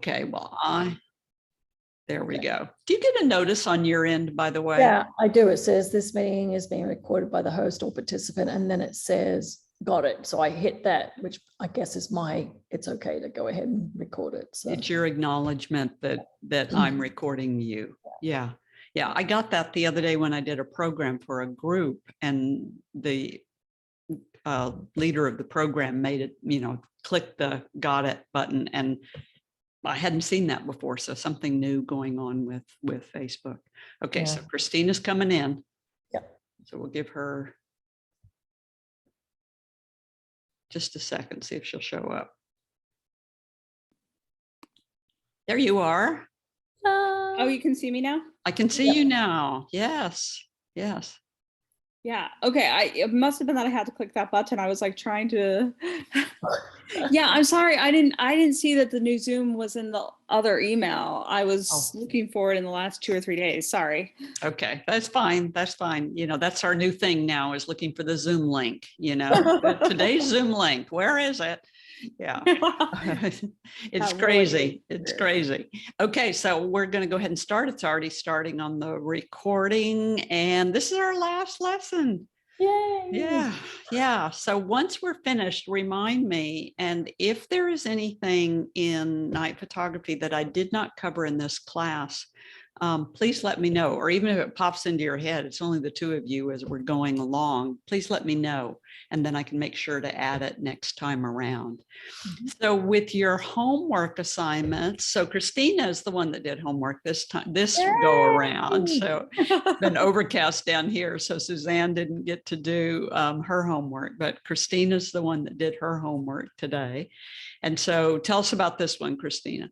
Okay, well, there we go. Do you get a notice on your end, by the way? Yeah, I do. It says this meeting is being recorded by the host or participant, and then it says got it. So I hit that, which I guess is it's okay to go ahead and record it. So It's your acknowledgement that I'm recording you. Yeah. Yeah. I got that the other day when I did a program for a group, and the leader of the program made it, click the got it button, and I hadn't seen that before. So something new going on with Facebook. Okay. So Christina's coming in. Yep. So we'll give her just a second, see if she'll show up. There you are. Oh, you can see me now? I can see you now. Yes. Yes. Yeah. Okay. It must have been that I had to click that button. I was like trying to. Yeah. I'm sorry. I didn't see that the new Zoom was in the other email. I was looking for it in the last 2 or 3 days. Sorry. Okay. That's fine. That's fine. That's our new thing now, is looking for the Zoom link, today's Zoom link. Where is it? Yeah. It's crazy. It's crazy. Okay. So we're going to go ahead and start. It's already starting on the recording, and this is our last lesson. Yay. Yeah. Yeah. So once we're finished, remind me. And if there is anything in night photography that I did not cover in this class, please let me know. Or even if it pops into your head, it's only the two of you as we're going along, please let me know. And then I can make sure to add it next time around. Mm-hmm. So with your homework assignments, so Christina is the one that did homework this go around. So it's been overcast down here. So Suzanne didn't get to do her homework, but Christina's the one that did her homework today. And so tell us about this one, Christina.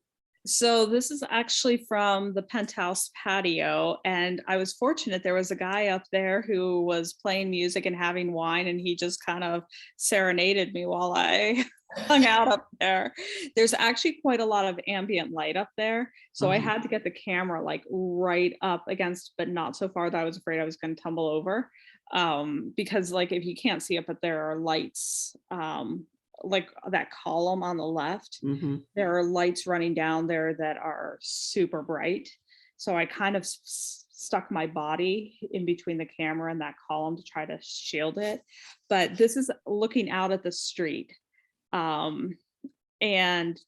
So this is actually from the penthouse patio, and I was fortunate. There was a guy up there who was playing music and having wine, and he just kind of serenaded me while I hung out up there. There's actually quite a lot of ambient light up there, so I had to get the camera like right up against, but not so far that I was afraid I was going to tumble over, because like if you can't see it, but there are lights, like that column on the left, there are lights running down there that are super bright. So I kind of stuck my body in between the camera and that column to try to shield it. But this is looking out at the street. And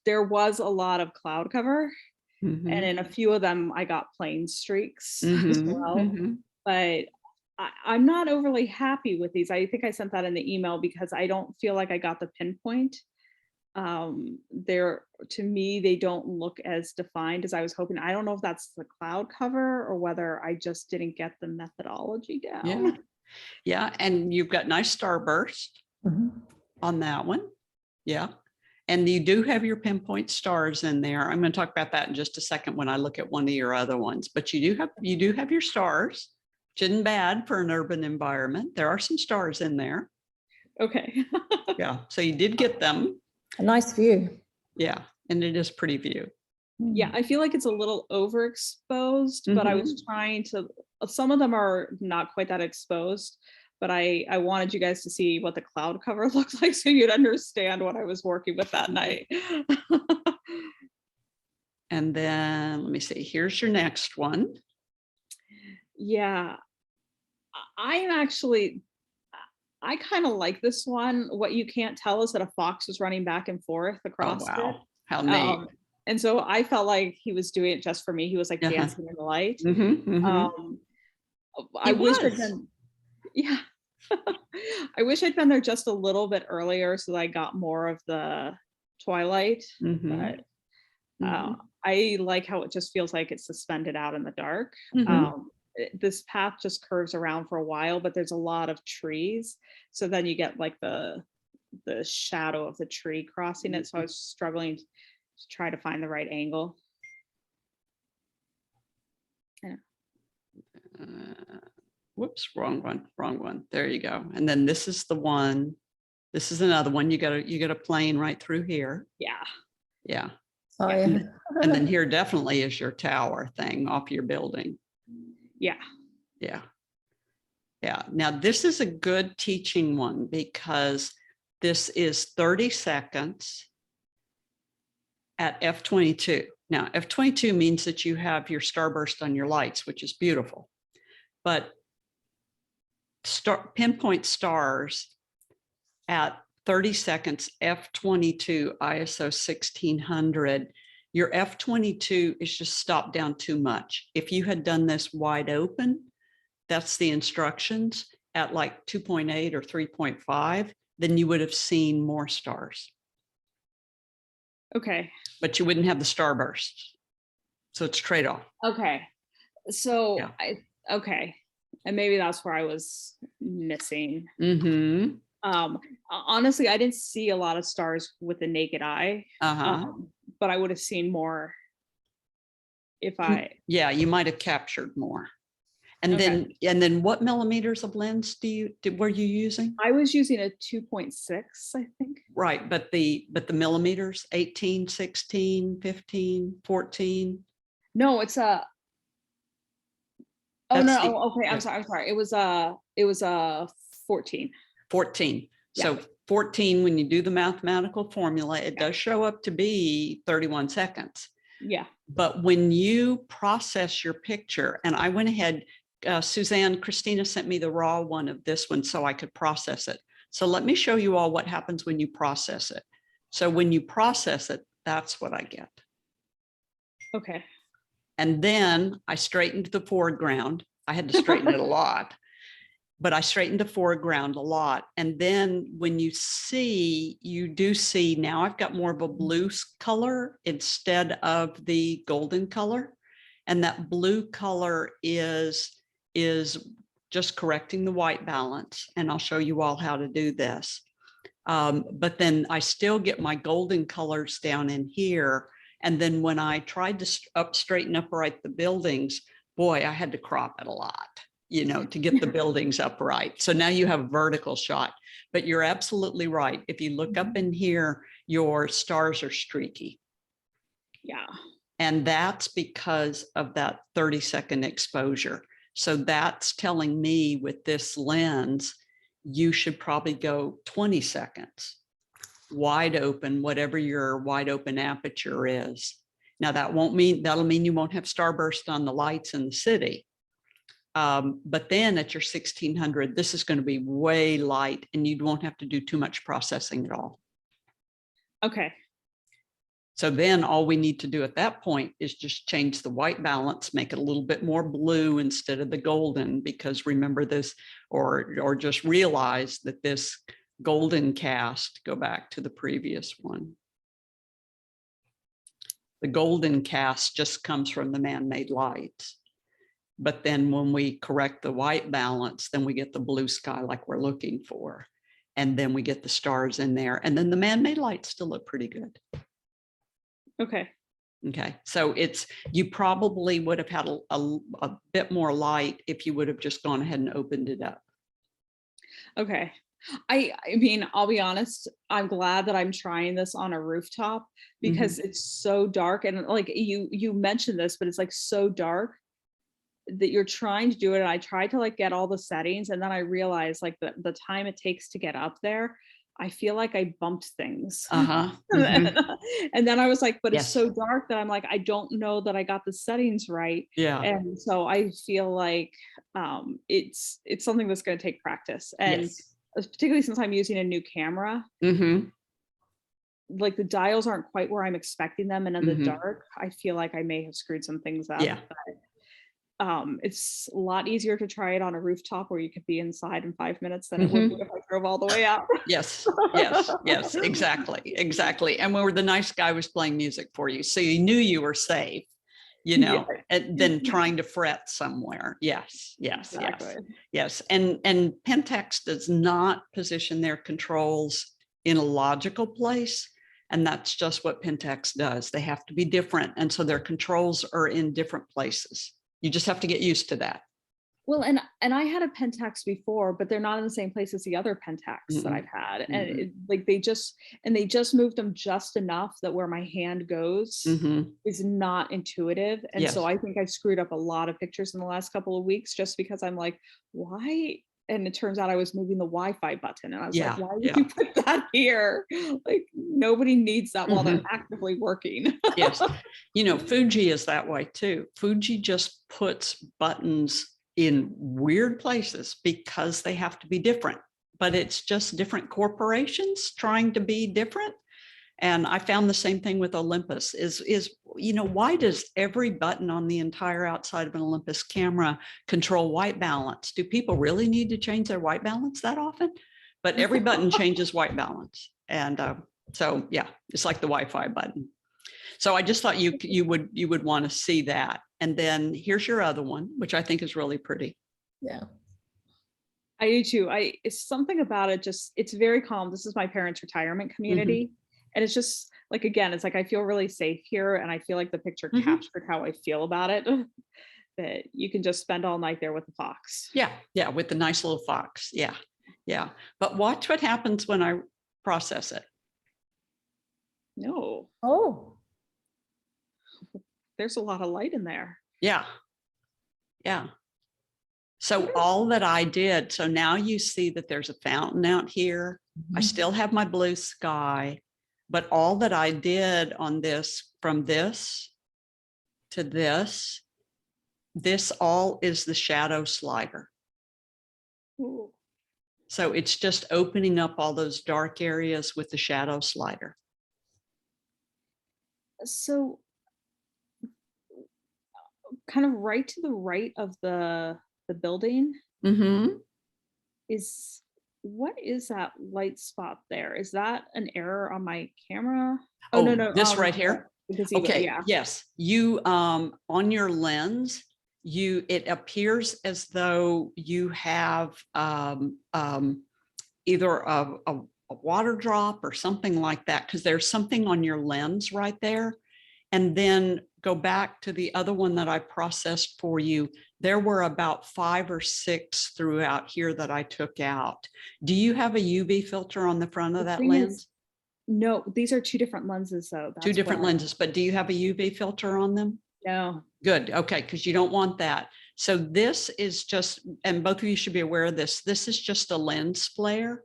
there was a lot of cloud cover. And in a few of them, I got plane streaks as well. But I'm not overly happy with these. I think I sent that in the email because I don't feel like I got the pinpoint. To me, they don't look as defined as I was hoping. I don't know if that's the cloud cover or whether I just didn't get the methodology down. Yeah. And you've got nice starburst on that one. Yeah. And you do have your pinpoint stars in there. I'm going to talk about that in just a second when I look at one of your other ones, but you do have your stars. Isn't bad for an urban environment. There are some stars in there. Okay. Yeah. So you did get them. A nice view. Yeah. And it is pretty view. Yeah. I feel like it's a little overexposed, but I was trying to, some of them are not quite that exposed, but I wanted you guys to see what the cloud cover looks like so you'd understand what I was working with that night. And then let me see, here's your next one. Yeah. I kind of like this one. What you can't tell is that a fox was running back and forth across it. How neat. And so I felt like he was doing it just for me. He was like dancing in the light. I wish I'd been, I wish I'd been there just a little bit earlier so that I got more of the twilight. But I like how it just feels like it's suspended out in the dark. This path just curves around for a while, but there's a lot of trees. So then you get like the shadow of the tree crossing it. So I was struggling to try to find the right angle. Yeah. Whoops, wrong one. There you go. And then this is the one. This is another one. You got a plane right through here. Yeah. Yeah. Oh, yeah. And then here definitely is your tower thing off your building. Yeah. Yeah. Yeah. Now this is a good teaching one because this is 30 seconds at f/22. Now, F22 means that you have your starburst on your lights, which is beautiful. But pinpoint stars at 30 seconds, F22, ISO 1600, your F22 is just stopped down too much. If you had done this wide open, that's the instructions at like 2.8 or 3.5, then you would have seen more stars. Okay. But you wouldn't have the starbursts. So it's trade-off. Okay. So Yeah. okay. And maybe that's where I was missing. Mm-hmm. Honestly, I didn't see a lot of stars with the naked eye, but I would have seen more if I. Yeah, you might have captured more. And Okay. then what millimeters of lens were you using? I was using a 2.6, I think. Right, but the millimeters, 18, 16, 15, 14. No, it's a. Oh That's no! the- Oh, okay. yeah. I'm sorry. It was a 14. 14. Yeah. So 14, when you do the mathematical formula, it does show up to be 31 seconds. Yeah. But when you process your picture, and I went ahead, Christina sent me the raw one of this one so I could process it. So let me show you all what happens when you process it. So when you process it, that's what I get. Okay. And then I straightened the foreground. I had to straighten it a lot, but I straightened the foreground a lot. And then when you see, you do see now I've got more of a blue color instead of the golden color. And that blue color is just correcting the white balance. And I'll show you all how to do this. But then I still get my golden colors down in here. And then when I tried to straighten upright the buildings, boy, I had to crop it a lot, you know, to get the buildings upright. So now you have a vertical shot, but you're absolutely right. If you look up in here, your stars are streaky. Yeah. And that's because of that 30-second exposure. So that's telling me with this lens, you should probably go 20 seconds. Wide open, whatever your wide open aperture is. Now that'll mean you won't have starburst on the lights in the city. But then at your 1600, this is going to be way light and you won't have to do too much processing at all. Okay. So then all we need to do at that point is just change the white balance, make it a little bit more blue instead of the golden, because remember this, or just realize that this golden cast, go back to the previous one. The golden cast just comes from the man-made lights. But then when we correct the white balance, then we get the blue sky like we're looking for. And then we get the stars in there. And then the man-made lights still look pretty good. Okay. Okay, so you probably would have had a bit more light if you would have just gone ahead and opened it up. Okay. I mean, I'll be honest, I'm glad that I'm trying this on a rooftop because it's so dark. And like you mentioned this, but it's like so dark that you're trying to do it. And I tried to like get all the settings. And then I realized like the time it takes to get up there, I feel like I bumped things. Uh-huh. And then I was like, but Yes. it's so dark that I'm like, I don't know that I got the settings right. Yeah. And so I feel like it's something that's going to take practice. And Yes. particularly since I'm using a new camera, like the dials aren't quite where I'm expecting them. And in the dark, I feel like I may have screwed some things up. Yeah. But it's a lot easier to try it on a rooftop where you could be inside in 5 minutes than it would be if I drove all the way out. Yes, yes, yes, exactly, exactly. And where the nice guy was playing music for you, so you knew you were safe, you know, and then trying to fret somewhere. Yes, yes, Exactly. yes, yes. And Pentax does not position their controls in a logical place. And that's just what Pentax does. They have to be different. And so their controls are in different places. You just have to get used to that. Well, and I had a Pentax before, but they're not in the same place as the other Pentax that I've had. And they just moved them just enough that where my hand goes is not intuitive. And so I think I've screwed up a lot of pictures in the last couple of weeks just because I'm like, why and it turns out I was moving the Wi-Fi button, and I was Yeah, like, why would yeah. you put that here? Like, nobody needs that while they're Mhm. actively working. Yes. You know, Fuji is that way too. Fuji just puts buttons in weird places because they have to be different, but it's just different corporations trying to be different. And I found the same thing with Olympus is, you know, why does every button on the entire outside of an Olympus camera control white balance? Do people really need to change their white balance that often? But every button changes white balance. And so, yeah, it's like the Wi-Fi button. So I just thought you would want to see that. And then here's your other one, which I think is really pretty. Yeah. I do too. It's something about it, just it's very calm. This is my parents' retirement community. And it's just like, again, it's like I feel really safe here, and I feel like the picture captured how I feel about it. That you can just spend all night there with the fox. Yeah, yeah, with the nice little fox. Yeah, yeah. But watch what happens when I process it. No, Oh, there's a lot of light in there. Yeah, yeah. So all that I did, so now you see that there's a fountain out here. I still have my blue sky, but all that I did on this, from this to this all is the shadow slider. Ooh. So it's just opening up all those dark areas with the shadow slider. So kind of right to the right of the building Mm-hmm. is, what is that light spot there? Is that an error on my camera? Oh, no, this right here. the gazebo, Okay. yeah. Yes. You, on your lens, it appears as though you have either a water drop or something like that, because there's something on your lens right there. And then go back to the other one that I processed for you. There were about 5 or 6 throughout here that I took out. Do you have a UV filter on the front of that lens? No, these are 2 different lenses though. Two different lenses, but do you have a UV filter on them? No. Good. Okay. Because you don't want that. So this is just, and both of you should be aware of this. This is just a lens flare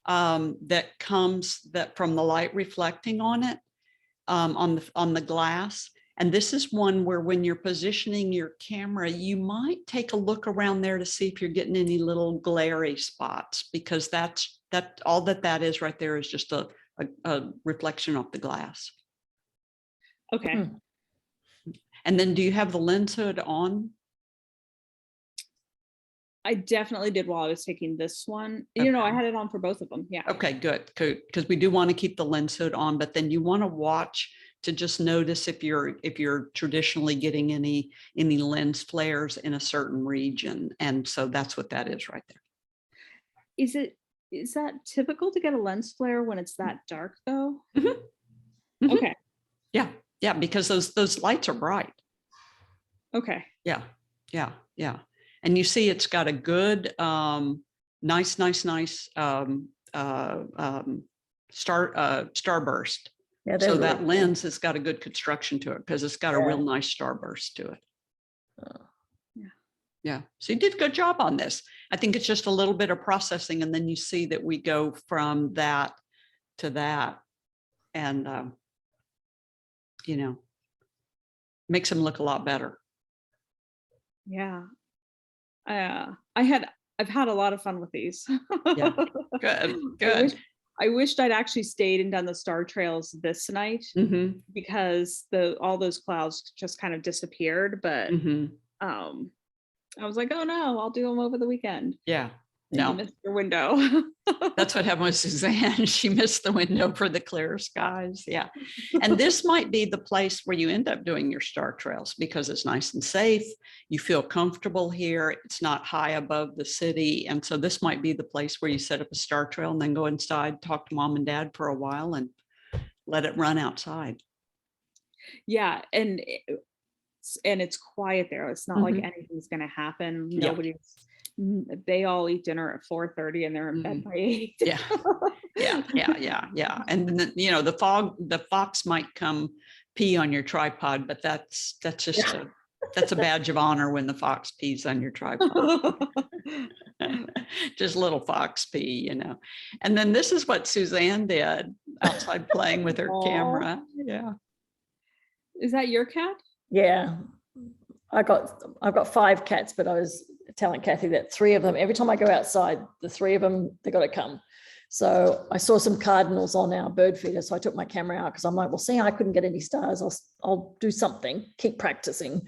that comes from the light reflecting on it, on the glass. And this is one where when you're positioning your camera, you might take a look around there to see if you're getting any little glary spots, because that's all that is right there is just a reflection off the glass. Okay. And then do you have the lens hood on? I definitely did while I was taking this one. Okay. You know, I had it on for both of them. Yeah. Okay, good. Because we do want to keep the lens hood on, but then you want to watch to just notice if you're traditionally getting any lens flares in a certain region. And so that's what that is right there. Is that typical to get a lens flare when it's that dark though? Mm-hmm. Okay. Yeah. Yeah. Because those lights are bright. Okay. Yeah. Yeah. Yeah. And you see, it's got a good, nice starburst. yeah. So Really that cool. lens has got a good construction to it because it's got a real nice starburst to it. Yeah. Yeah. So you did a good job on this. I think it's just a little bit of processing, and then you see that we go from that to that, and you know, makes them look a lot better. Yeah. I've had a lot of fun with these. Yeah. Good. I wished I'd actually stayed and done the star trails this night, Mm-hmm. because all those clouds just kind of disappeared. But Mm-hmm. I was like, oh no, I'll do them over the weekend. Yeah. And you No, missed your window. that's what happened with Suzanne. She missed the window for the clear skies. Yeah. And this might be the place where you end up doing your star trails because it's nice and safe. You feel comfortable here. It's not high above the city. And so this might be the place where you set up a star trail and then go inside, talk to mom and dad for a while and let it run outside. Yeah. And it's quiet there. It's not like anything's going to happen. Yeah. They all eat dinner at 4:30 and they're in bed by 8. Yeah. Yeah. And then, you know, the fox might come pee on your tripod, but that's just That's a badge of honor when the fox pees on your tripod. Just little fox pee, you know. And then this is what Suzanne did outside playing with her Aw. camera. Yeah. Is that your cat? Yeah, I've got 5 cats, but I was telling Kathy that 3 of them, every time I go outside, the 3 of them, they got to come. So I saw some cardinals on our bird feeder, so I took my camera out because I'm like, well, see, I couldn't get any stars. I'll do something, keep practicing.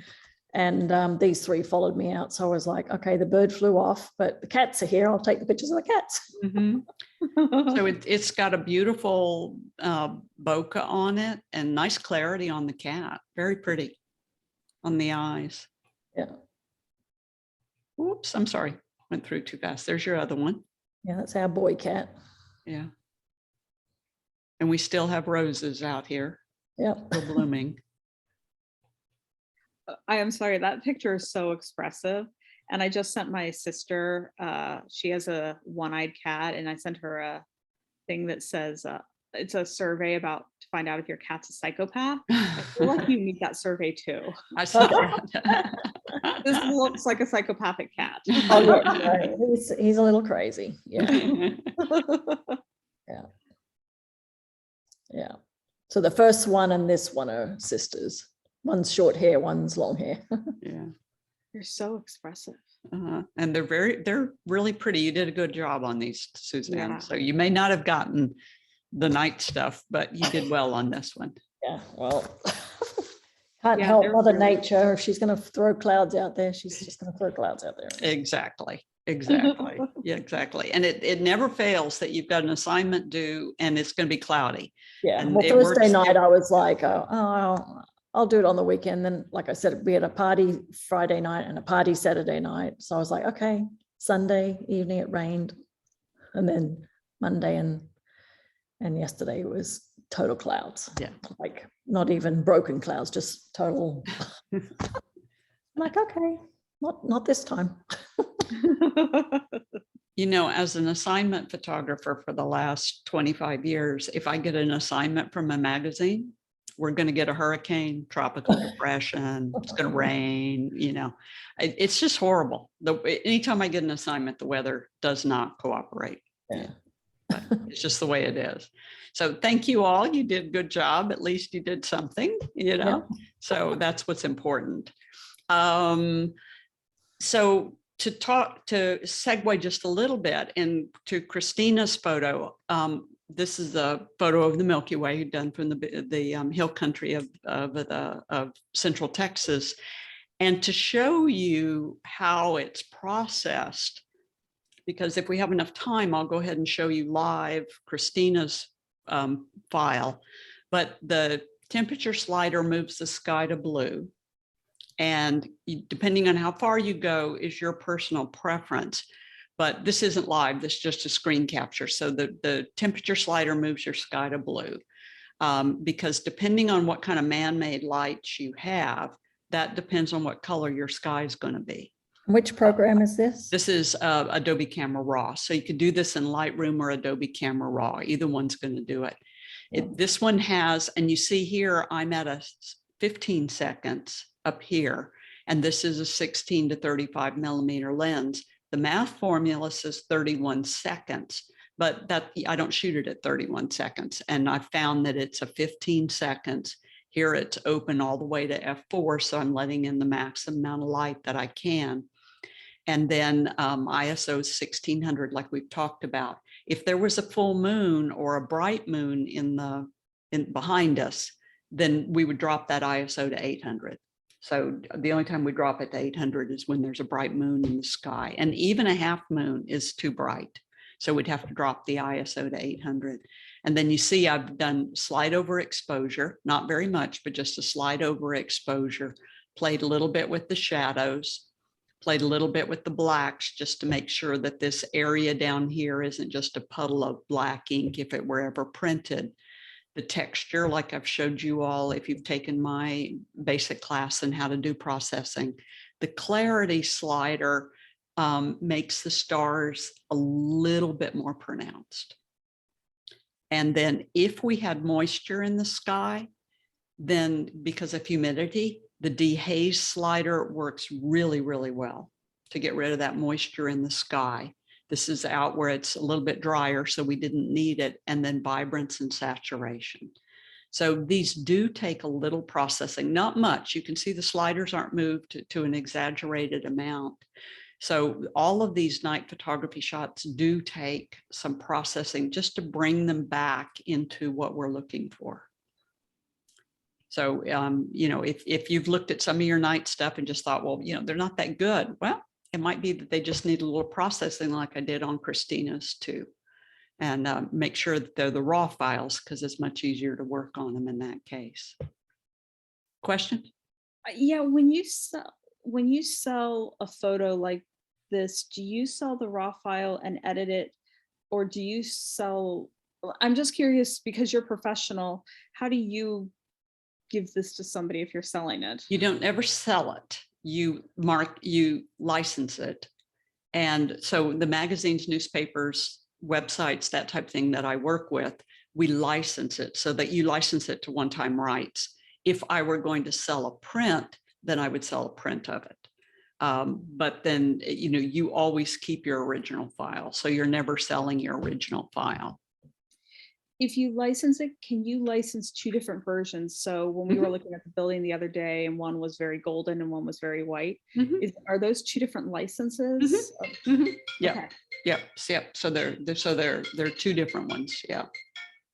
And these 3 followed me out. So I was like, okay, the bird flew off, but the cats are here. I'll take the pictures of the cats. So it's got a beautiful bokeh on it and nice clarity on the cat. Very pretty on the eyes. Yeah. Oops, I'm sorry. Went through too fast. There's your other one. Yeah, that's our boy cat. Yeah. And we still have roses out here. Yeah. Still blooming. I am sorry, that picture is so expressive. And I just sent my sister, she has a one-eyed cat, and I sent her a thing that says, it's a survey about to find out if your cat's a psychopath. I feel like you need that survey too. I saw that. This looks like a psychopathic cat. Oh, yeah, he's a little crazy. Yeah. Yeah. So the first one and this one are sisters. One's short hair, one's long hair. Yeah. You're so expressive. And they're really pretty. You did a good job on these, Suzanne. Yeah. So you may not have gotten the night stuff, but you did well on this one. Yeah, well, can't Yeah, help they're Mother really- Nature. If she's going to throw clouds out there, she's just going to throw clouds out there. Exactly. Yeah, exactly. And it never fails that you've got an assignment due and it's going to be cloudy. Yeah. And Well, it Thursday works- night, I was like, oh, I'll do it on the weekend. Then, like I said, we had a party Friday night and a party Saturday night. So I was like, okay, Sunday evening it rained, and then Monday and yesterday it was total clouds. Yeah. Like not even broken clouds, just total. I'm like, okay, not this time. You know, as an assignment photographer for the last 25 years, if I get an assignment from a magazine, we're going to get a hurricane, tropical depression, it's going to rain, you know, it's just horrible. Anytime I get an assignment, the weather does not cooperate. Yeah. But it's just the way it is. So thank you all. You did a good job. At least you did something, you know, so that's what's important. So to segue just a little bit into Christina's photo, this is a photo of the Milky Way done from the hill country of Central Texas. And to show you how it's processed, because if we have enough time, I'll go ahead and show you live Christina's file. But the temperature slider moves the sky to blue. And depending on how far you go is your personal preference. But this isn't live, this is just a screen capture. So the temperature slider moves your sky to blue. Because depending on what kind of man-made lights you have, that depends on what color your sky is going to be. Which program is this? This is Adobe Camera Raw. So you could do this in Lightroom or Adobe Camera Raw. Either one's going to do it. This one has, and you see here, I'm at a 15 seconds up here, and this is a 16 to 35 millimeter lens. The math formula says 31 seconds, but that I don't shoot it at 31 seconds. And I found that it's a 15 seconds. Here it's open all the way to f4, so I'm letting in the maximum amount of light that I can. And then ISO is 1600, like we've talked about. If there was a full moon or a bright moon behind us, then we would drop that ISO to 800. So the only time we drop it to 800 is when there's a bright moon in the sky. And even a half moon is too bright. So we'd have to drop the ISO to 800. And then you see I've done slide over exposure, not very much, but just a slide over exposure, played a little bit with the shadows, played a little bit with the blacks, just to make sure that this area down here isn't just a puddle of black ink if it were ever printed. The texture, like I've showed you all, if you've taken my basic class on how to do processing, the clarity slider makes the stars a little bit more pronounced. And then if we had moisture in the sky, then because of humidity, The dehaze slider works really, really well to get rid of that moisture in the sky. This is out where it's a little bit drier, so we didn't need it. And then vibrance and saturation. So these do take a little processing, not much. You can see the sliders aren't moved to an exaggerated amount. So all of these night photography shots do take some processing just to bring them back into what we're looking for. So, you know, if you've looked at some of your night stuff and just thought, well, you know, they're not that good. Well, it might be that they just need a little processing like I did on Christina's too. And make sure that they're the raw files because it's much easier to work on them in that case. Question? Yeah, when you sell a photo like this, do you sell the raw file and edit it, or do you sell? I'm just curious because you're professional. How do you give this to somebody if you're selling it? You don't ever sell it. You license it. And so the magazines, newspapers, websites, that type of thing that I work with, we license it so that you license it to one-time rights. If I were going to sell a print, then I would sell a print of it. But then, you know, you always keep your original file. So you're never selling your original file. If you license it, can you license two different versions? So when we were looking at the building the other day, and one was very golden and one was very white, are those two different licenses? Yeah, Okay. yeah. So they're two different ones. Yeah.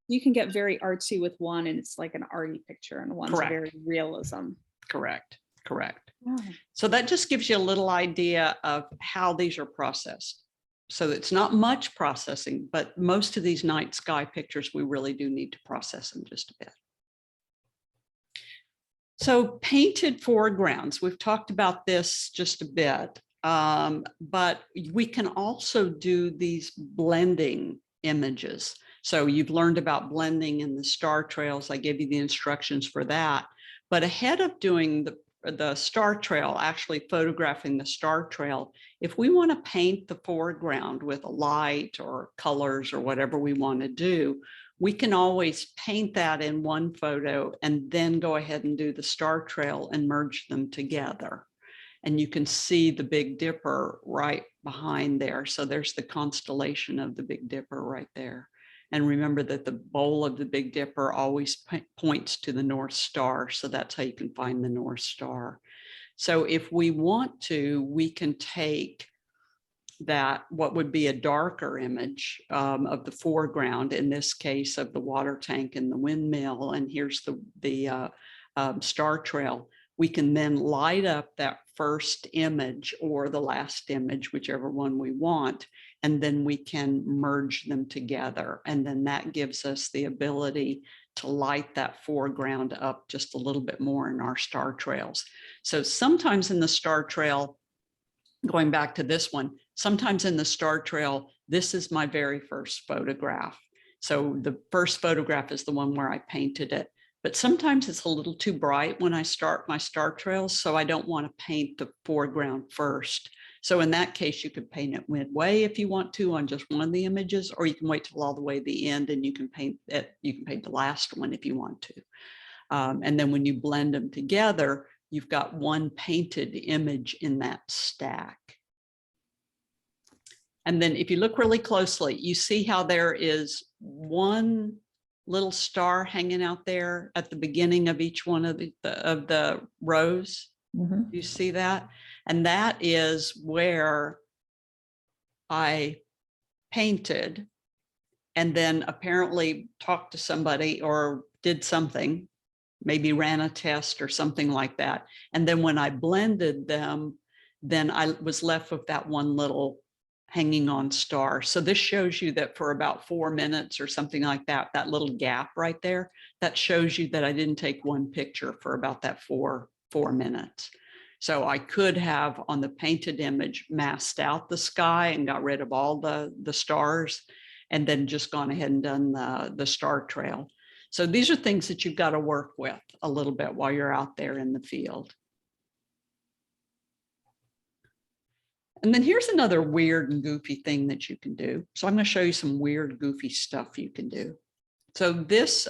You can get very artsy with one, and it's like an arty picture, and one's Correct. very realism. Correct. Oh. So that just gives you a little idea of how these are processed. So it's not much processing, but most of these night sky pictures, we really do need to process them just a bit. So painted foregrounds, we've talked about this just a bit, but we can also do these blending images. So you've learned about blending in the star trails. I gave you the instructions for that. But ahead of doing the star trail, actually photographing the star trail, if we want to paint the foreground with a light or colors or whatever we want to do, we can always paint that in one photo and then go ahead and do the star trail and merge them together. And you can see the Big Dipper right behind there. So there's the constellation of the Big Dipper right there. And remember that the bowl of the Big Dipper always points to the North Star. So that's how you can find the North Star. So if we want to, we can take that, what would be a darker image of the foreground, in this case of the water tank and the windmill, and here's the star trail. We can then light up that first image or the last image, whichever one we want, and then we can merge them together. And then that gives us the ability to light that foreground up just a little bit more in our star trails. So sometimes in the star trail, going back to this one, sometimes in the star trail, this is my very first photograph. So the first photograph is the one where I painted it. But sometimes it's a little too bright when I start my star trails, so I don't want to paint the foreground first. So in that case, you could paint it midway if you want to on just one of the images, or you can wait till all the way to the end and you can paint it. You can paint the last one if you want to. And then when you blend them together, you've got one painted image in that stack. And then if you look really closely, you see how there is one little star hanging out there at the beginning of each one of the rows. You see that? And that is where I painted and then apparently talked to somebody or did something, maybe ran a test or something like that. And then when I blended them, then I was left with that one little hanging on star. So this shows you that for about 4 minutes or something like that, that little gap right there, that shows you that I didn't take one picture for about that four minutes. So I could have on the painted image masked out the sky and got rid of all the stars and then just gone ahead and done the star trail. So these are things that you've got to work with a little bit while you're out there in the field. And then here's another weird and goofy thing that you can do. So I'm going to show you some weird, goofy stuff you can do. So this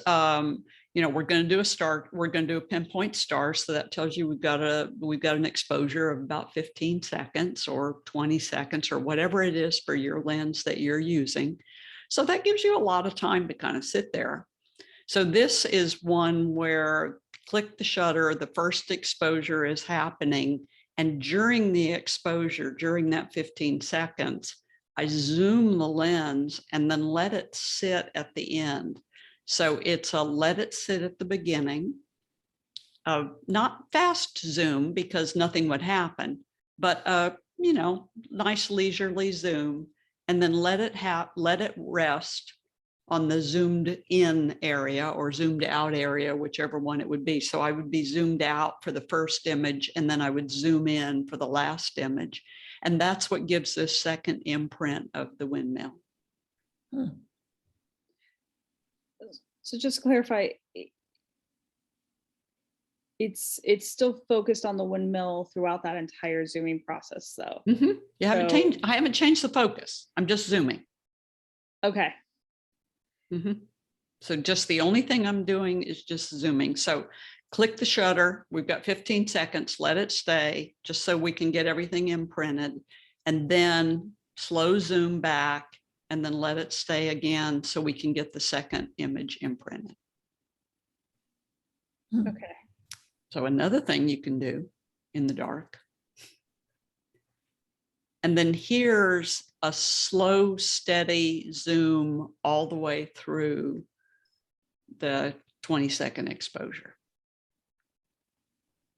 we're going to do a star, we're going to do a pinpoint star. So that tells you we've got an exposure of about 15 seconds or 20 seconds or whatever it is for your lens that you're using. So that gives you a lot of time to kind of sit there. So this is one where click the shutter, the first exposure is happening. And during the exposure, during that 15 seconds, I zoom the lens and then let it sit at the end. So it's a let it sit at the beginning, not fast zoom because nothing would happen, but nice leisurely zoom, and then let it rest on the zoomed in area or zoomed out area, whichever one it would be. So I would be zoomed out for the first image, and then I would zoom in for the last image. And that's what gives this second imprint of the windmill. So just to clarify, it's still focused on the windmill throughout that entire zooming process, though. You haven't changed. I haven't changed the focus. I'm just zooming. Okay. So just the only thing I'm doing is just zooming. So click the shutter. We've got 15 seconds. Let it stay just so we can get everything imprinted, and then slow zoom back and then let it stay again so we can get the second image imprinted. Okay. So another thing you can do in the dark. And then here's a slow, steady zoom all the way through the 20-second exposure.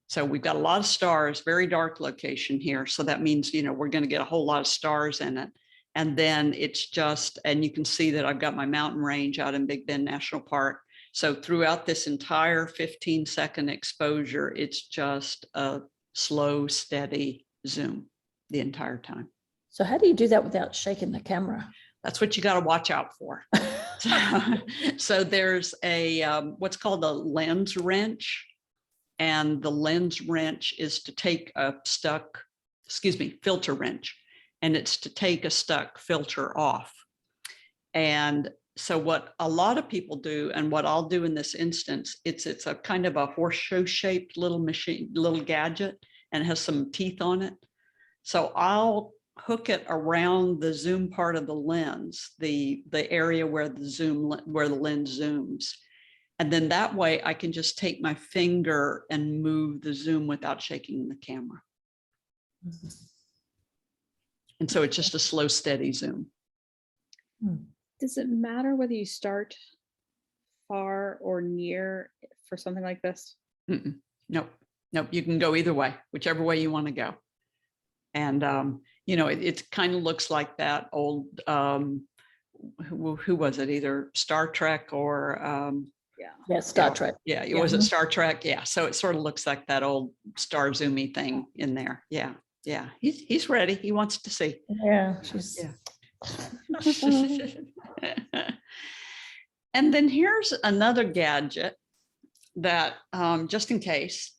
So we've got a lot of stars, very dark location here. So that means, we're going to get a whole lot of stars in it. And then it's just, and you can see that I've got my mountain range out in Big Bend National Park. So throughout this entire 15-second exposure, it's just a slow, steady zoom the entire time. So how do you do that without shaking the camera? That's what you got to watch out for. So there's a what's called a lens wrench, and the lens wrench is to take a filter wrench, and it's to take a stuck filter off. And so what a lot of people do, and what I'll do in this instance, it's a kind of a horseshoe shaped little machine, little gadget, and it has some teeth on it. So I'll hook it around the zoom part of the lens, the area where the lens zooms. And then that way I can just take my finger and move the zoom without shaking the camera. And so it's just a slow, steady zoom. Does it matter whether you start far or near for something like this? Nope. You can go either way, whichever way you want to go. And, it kind of looks like that old, who was it? Either Star Trek or, Yeah, Star Trek. Yeah, it was Star Trek. Yeah. So it sort of looks like that old star zoomy thing in there. Yeah. Yeah. He's ready. He wants to see. Yeah. She's... Yeah. And then here's another gadget that just in case.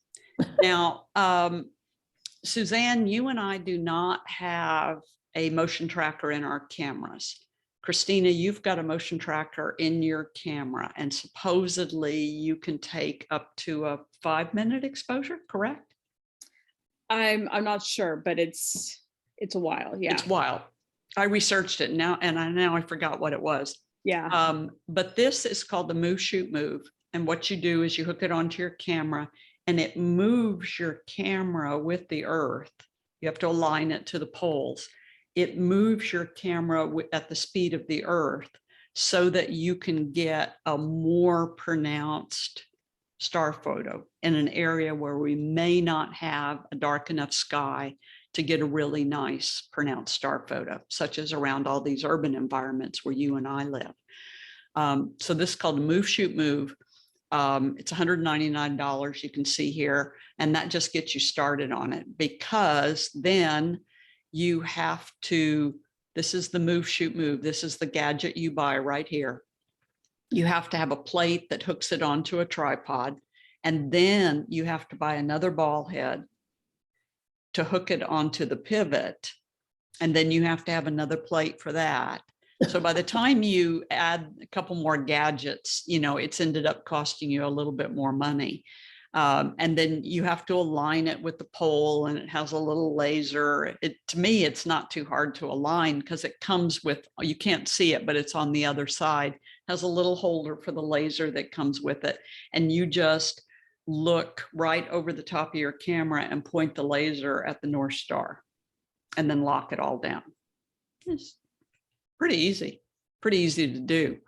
Now, Suzanne, you and I do not have a motion tracker in our cameras. Christina, you've got a motion tracker in your camera, and supposedly you can take up to a 5-minute exposure, correct? I'm not sure, but it's a while. Yeah. It's wild. I researched it now, and I forgot what it was. Yeah. But this is called the move, shoot, move. And what you do is you hook it onto your camera, and it moves your camera with the earth. You have to align it to the poles. It moves your camera at the speed of the earth so that you can get a more pronounced star photo in an area where we may not have a dark enough sky to get a really nice pronounced star photo, such as around all these urban environments where you and I live. So this is called Move, Shoot, Move. It's $199, you can see here, and that just gets you started on it, because then you have to, this is the Move, Shoot, Move. This is the gadget you buy right here. You have to have a plate that hooks it onto a tripod, and then you have to buy another ball head to hook it onto the pivot. And then you have to have another plate for that. So by the time you add a couple more gadgets, you know, it's ended up costing you a little bit more money. And then you have to align it with the pole, and it has a little laser. To me, it's not too hard to align because it comes with, you can't see it, but it's on the other side, has a little holder for the laser that comes with it. And you just look right over the top of your camera and point the laser at the North Star and then lock it all down. It's pretty easy to do.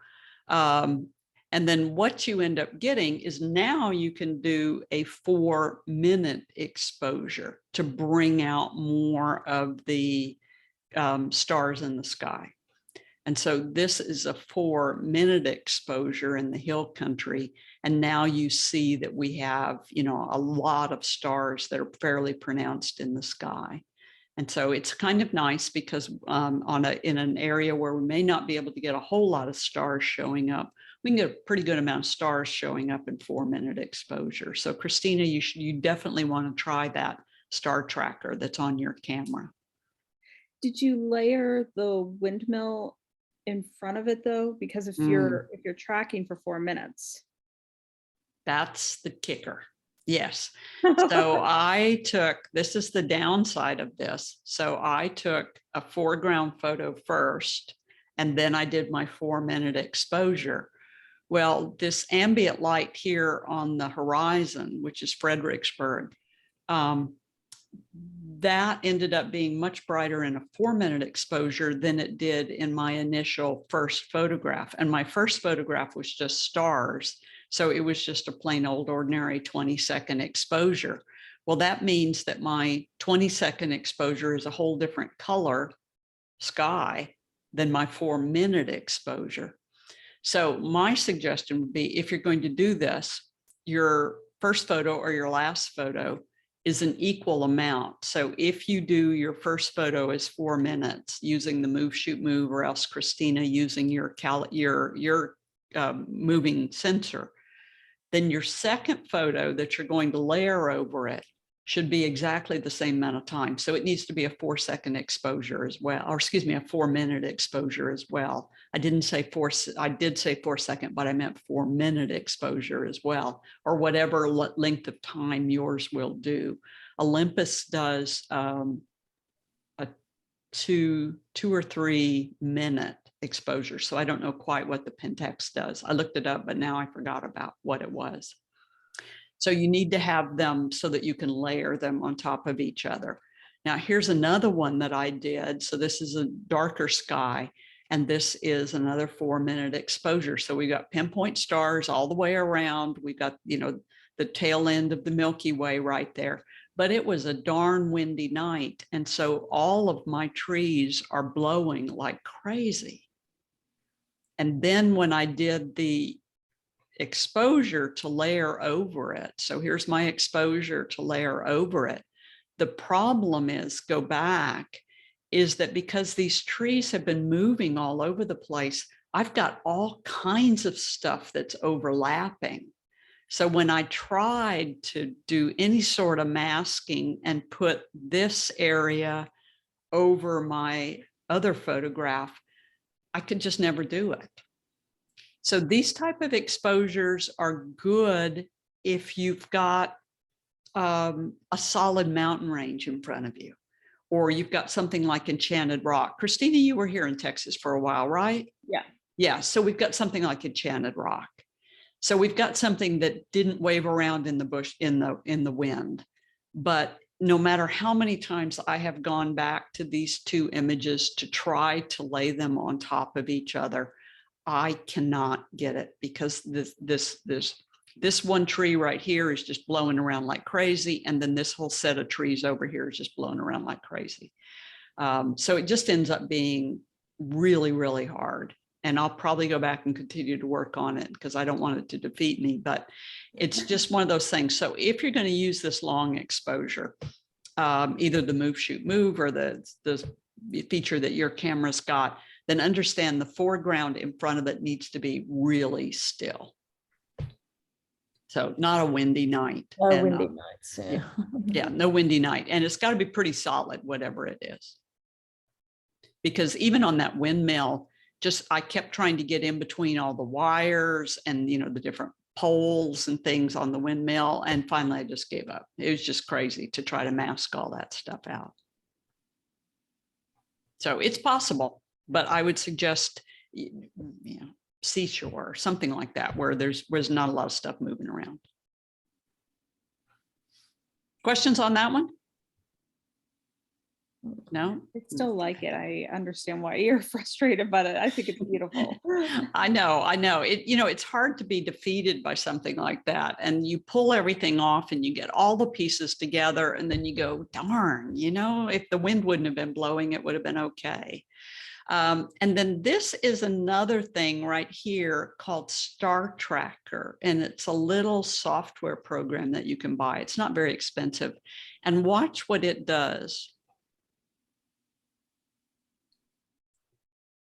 And then what you end up getting is now you can do a 4-minute exposure to bring out more of the stars in the sky. And so this is a 4-minute exposure in the hill country. And now you see that we have, you know, a lot of stars that are fairly pronounced in the sky. And so it's kind of nice because in an area where we may not be able to get a whole lot of stars showing up, we can get a pretty good amount of stars showing up in 4-minute exposure. So Christina, you definitely want to try that star tracker that's on your camera. Did you layer the windmill in front of it though? Because if you're tracking for 4 minutes. That's the kicker. Yes. So this is the downside of this. So I took a foreground photo first, and then I did my 4-minute exposure. Well, this ambient light here on the horizon, which is Fredericksburg, that ended up being much brighter in a 4-minute exposure than it did in my initial first photograph. And my first photograph was just stars. So it was just a plain old ordinary 20-second exposure. Well, that means that my 20-second exposure is a whole different color sky than my 4-minute exposure. So my suggestion would be, if you're going to do this, your first photo or your last photo is an equal amount. So if you do your first photo as 4 minutes using the move, shoot, move, or else Christina using your moving sensor, then your second photo that you're going to layer over it should be exactly the same amount of time. So it needs to be a 4-second exposure as well, or excuse me, a 4-minute exposure as well. I did say 4-second, but I meant 4-minute exposure as well, or whatever length of time yours will do. Olympus does a 2 or 3 minute exposure. So I don't know quite what the Pentax does. I looked it up, but now I forgot about what it was. So you need to have them so that you can layer them on top of each other. Now here's another one that I did. So this is a darker sky, and this is another 4-minute exposure. So we got pinpoint stars all the way around. We got, you know, the tail end of the Milky Way right there, but it was a darn windy night. And so all of my trees are blowing like crazy. And then when I did the exposure to layer over it, so here's my exposure to layer over it, the problem is, go back, is that because these trees have been moving all over the place, I've got all kinds of stuff that's overlapping. So when I tried to do any sort of masking and put this area over my other photograph, I could just never do it. So these type of exposures are good if you've got a solid mountain range in front of you, or you've got something like Enchanted Rock. Christina, you were here in Texas for a while, right? Yeah. Yeah, so we've got something like Enchanted Rock. So we've got something that didn't wave around in the bush, in the wind. But no matter how many times I have gone back to these two images to try to lay them on top of each other, I cannot get it, because this one tree right here is just blowing around like crazy. And then this whole set of trees over here is just blowing around like crazy. So it just ends up being really, really hard. And I'll probably go back and continue to work on it because I don't want it to defeat me, but it's just one of those things. So if you're going to use this long exposure, either the move, shoot, move, or the feature that your camera's got, then understand the foreground in front of it needs to be really still. So not a windy night. No windy nights. Yeah. Yeah, no windy night. And it's got to be pretty solid, whatever it is. Because even on that windmill, I kept trying to get in between all the wires and, you know, the different poles and things on the windmill. And finally I just gave up. It was just crazy to try to mask all that stuff out. So it's possible, but I would suggest, you know, seashore or something like that, where there's not a lot of stuff moving around. Questions on that one? No? I still like it. I understand why you're frustrated about it. I think it's beautiful. I know it, you know, it's hard to be defeated by something like that. And you pull everything off and you get all the pieces together and then you go, darn, you know, if the wind wouldn't have been blowing, it would have been okay. And then this is another thing right here called Star Tracker. And it's a little software program that you can buy. It's not very expensive. And watch what it does.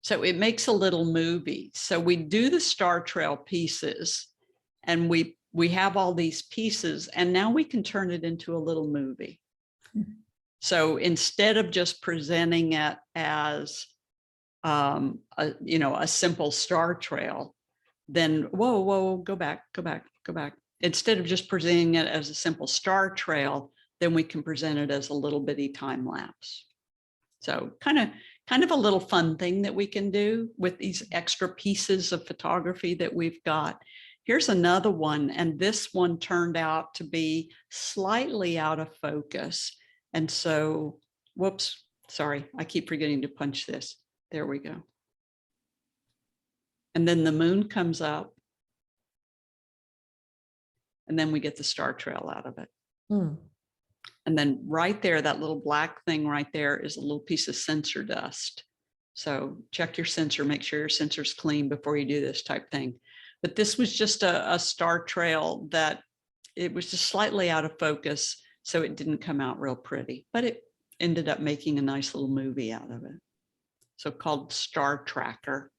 So it makes a little movie. So we do the star trail pieces and we have all these pieces and now we can turn it into a little movie. So instead of just presenting it as, you know, a simple star trail, then whoa, go back. Instead of just presenting it as a simple star trail, then we can present it as a little bitty time lapse. So kind of a little fun thing that we can do with these extra pieces of photography that we've got. Here's another one, and this one turned out to be slightly out of focus. And so, whoops, sorry, I keep forgetting to punch this. There we go. And then the moon comes up. And then we get the star trail out of it. And then right there, that little black thing right there is a little piece of sensor dust. So check your sensor, make sure your sensor's clean before you do this type thing. But this was just a star trail that it was just slightly out of focus. So it didn't come out real pretty, but it ended up making a nice little movie out of it. So called Star Tracker.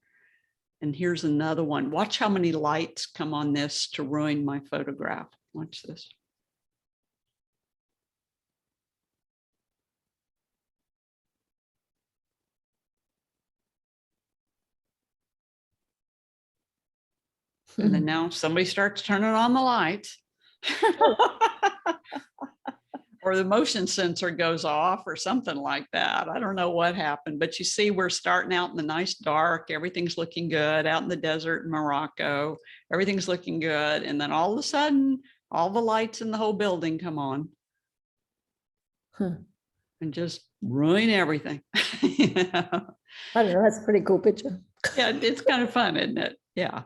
And here's another one. Watch how many lights come on this to ruin my photograph. Watch this. And then now somebody starts turning on the lights. Or the motion sensor goes off or something like that. I don't know what happened, but you see, we're starting out in the nice dark. Everything's looking good out in the desert in Morocco. Everything's looking good. And then all of a sudden, all the lights in the whole building come on. And just ruin everything. You know? I don't know. That's a pretty cool picture. Yeah, it's kind of fun, isn't it? Yeah.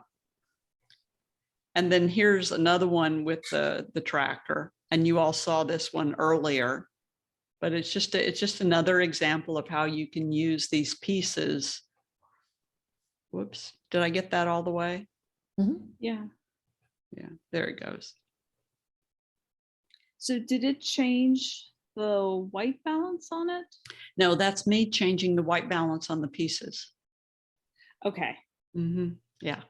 And then here's another one with the tracker. And you all saw this one earlier, but it's just another example of how you can use these pieces. Whoops, did I get that all the way? Yeah. Yeah, there it goes. So did it change the white balance on it? No, that's me changing the white balance on the pieces. Okay. Yeah.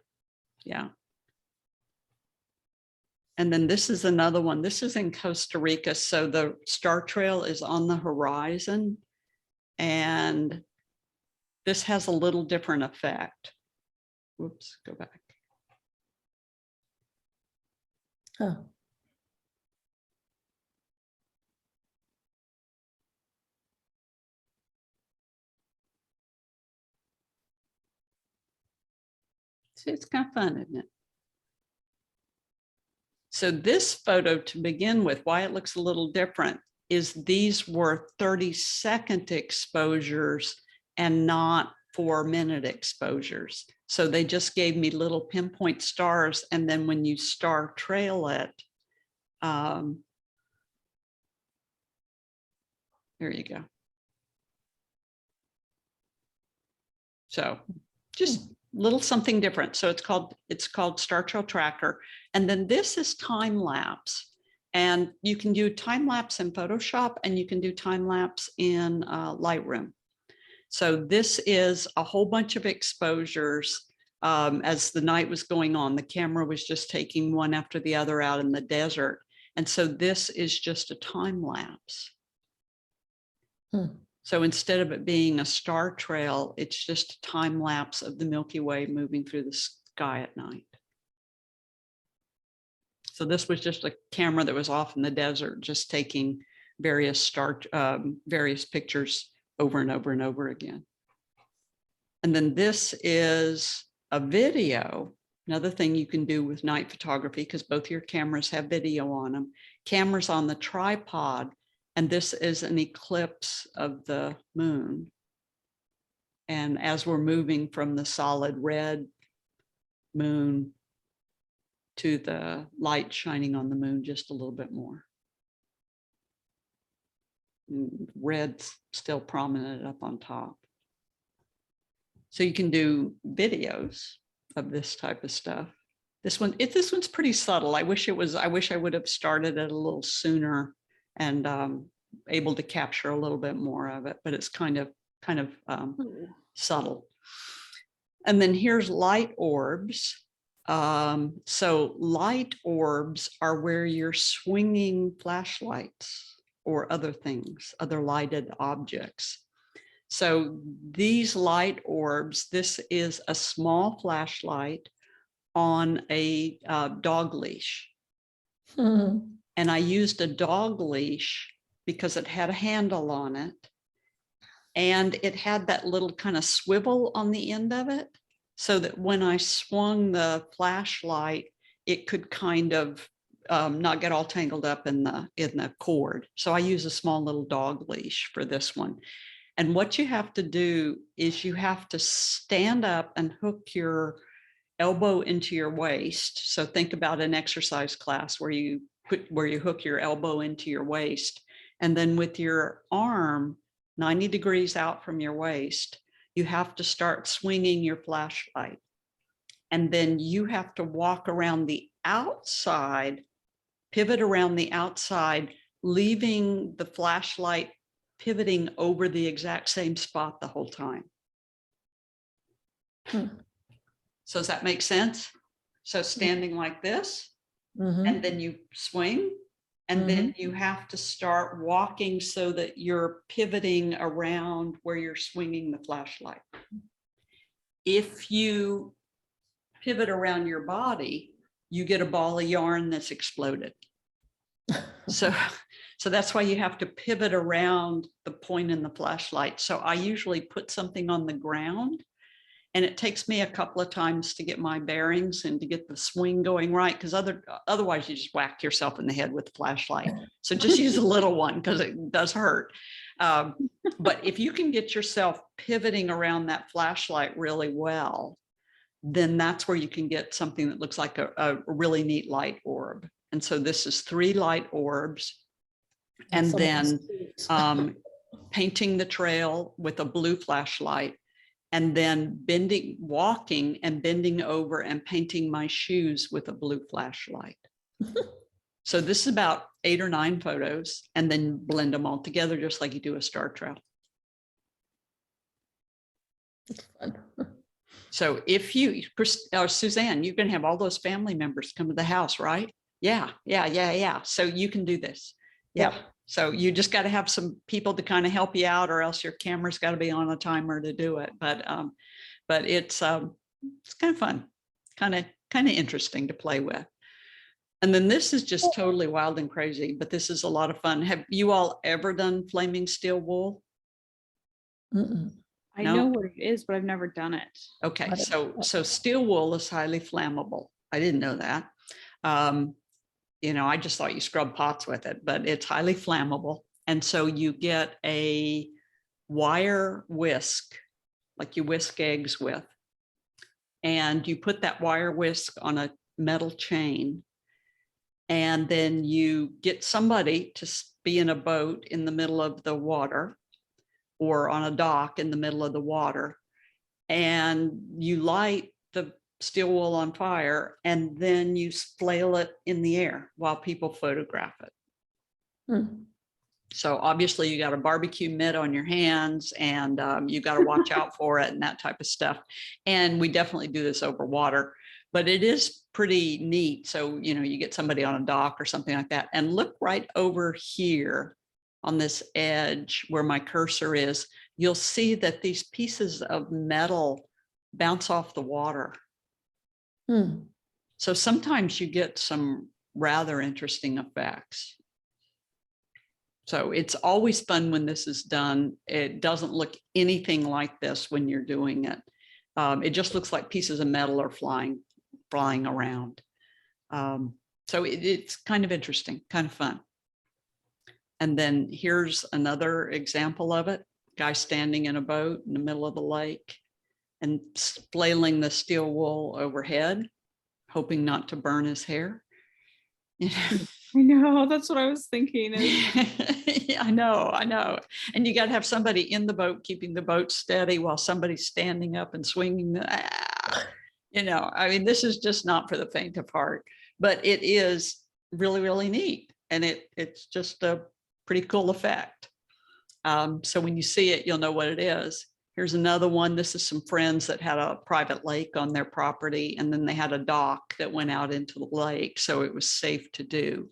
And then this is another one. This is in Costa Rica. So the star trail is on the horizon. And this has a little different effect. Whoops, go back. Oh. See, it's kind of fun, isn't it? So this photo to begin with, why it looks a little different is these were 30-second exposures and not 4-minute exposures. So they just gave me little pinpoint stars. And then when you star trail it, there you go. So just little something different. So it's called Star Trail Tracker. And then this is time lapse. And you can do time lapse in Photoshop and you can do time lapse in Lightroom. So this is a whole bunch of exposures as the night was going on. The camera was just taking one after the other out in the desert. And so this is just a time lapse. So instead of it being a star trail, it's just a time lapse of the Milky Way moving through the sky at night. So this was just a camera that was off in the desert, just taking various various pictures over and over and over again. And then this is a video. Another thing you can do with night photography, because both your cameras have video on them, cameras on the tripod. And this is an eclipse of the moon. And as we're moving from the solid red moon to the light shining on the moon just a little bit more. Red's still prominent up on top. So you can do videos of this type of stuff. This one's pretty subtle. I wish I would have started it a little sooner and able to capture a little bit more of it, but it's kind of subtle. And then here's light orbs. So light orbs are where you're swinging flashlights or other things, other lighted objects. So these light orbs, this is a small flashlight on a dog leash. Mhm. And I used a dog leash because it had a handle on it. And it had that little kind of swivel on the end of it, so that when I swung the flashlight, it could kind of not get all tangled up in the cord. So I use a small little dog leash for this one. And what you have to do is you have to stand up and hook your elbow into your waist. So think about an exercise class where you hook your elbow into your waist, and then with your arm 90 degrees out from your waist, you have to start swinging your flashlight. And then you have to walk around the outside, pivot around the outside, leaving the flashlight pivoting over the exact same spot the whole time. So does that make sense? So standing like this, Mhm. and then you swing, and then you have to start walking so that you're pivoting around where you're swinging the flashlight. If you pivot around your body, you get a ball of yarn that's exploded. So that's why you have to pivot around the point in the flashlight. So I usually put something on the ground, and it takes me a couple of times to get my bearings and to get the swing going right, because otherwise you just whack yourself in the head with the flashlight. So just use a little one, because it does hurt. But if you can get yourself pivoting around that flashlight really well, then that's where you can get something that looks like a really neat light orb. And so this is 3 light orbs. And then painting the trail with a blue flashlight, and then walking and bending over and painting my shoes with a blue flashlight. So this is about 8 or 9 photos, and then blend them all together just like you do a star trail. That's fun. So if Suzanne, you can have all those family members come to the house, right? Yeah. So you can do this. Yeah. So you just got to have some people to kind of help you out, or else your camera's got to be on a timer to do it. But it's kind of fun, kind of interesting to play with. And then this is just totally wild and crazy, but this is a lot of fun. Have you all ever done flaming steel wool? I No? know what it is, but I've never done it. Okay, so steel wool is highly flammable. I didn't know that. I just thought you scrub pots with it, but it's highly flammable. And so you get a wire whisk, like you whisk eggs with, and you put that wire whisk on a metal chain. And then you get somebody to be in a boat in the middle of the water, or on a dock in the middle of the water, and you light the steel wool on fire, and then you flail it in the air while people photograph it. So obviously you got a barbecue mitt on your hands, and you got to watch out for it and that type of stuff. And we definitely do this over water, but it is pretty neat. So, you get somebody on a dock or something like that, and look right over here on this edge where my cursor is, you'll see that these pieces of metal bounce off the water. Hmm. So sometimes you get some rather interesting effects. So it's always fun when this is done. It doesn't look anything like this when you're doing it. It just looks like pieces of metal are flying around. So it's kind of interesting, kind of fun. And then here's another example of it. Guy standing in a boat in the middle of the lake and flailing the steel wool overhead, hoping not to burn his hair. I know, that's what I was thinking. Yeah, I know. And you got to have somebody in the boat, keeping the boat steady while somebody's standing up and swinging. I mean, this is just not for the faint of heart, but it is really, really neat. And it's just a pretty cool effect. So when you see it, you'll know what it is. Here's another one. This is some friends that had a private lake on their property, and then they had a dock that went out into the lake, so it was safe to do.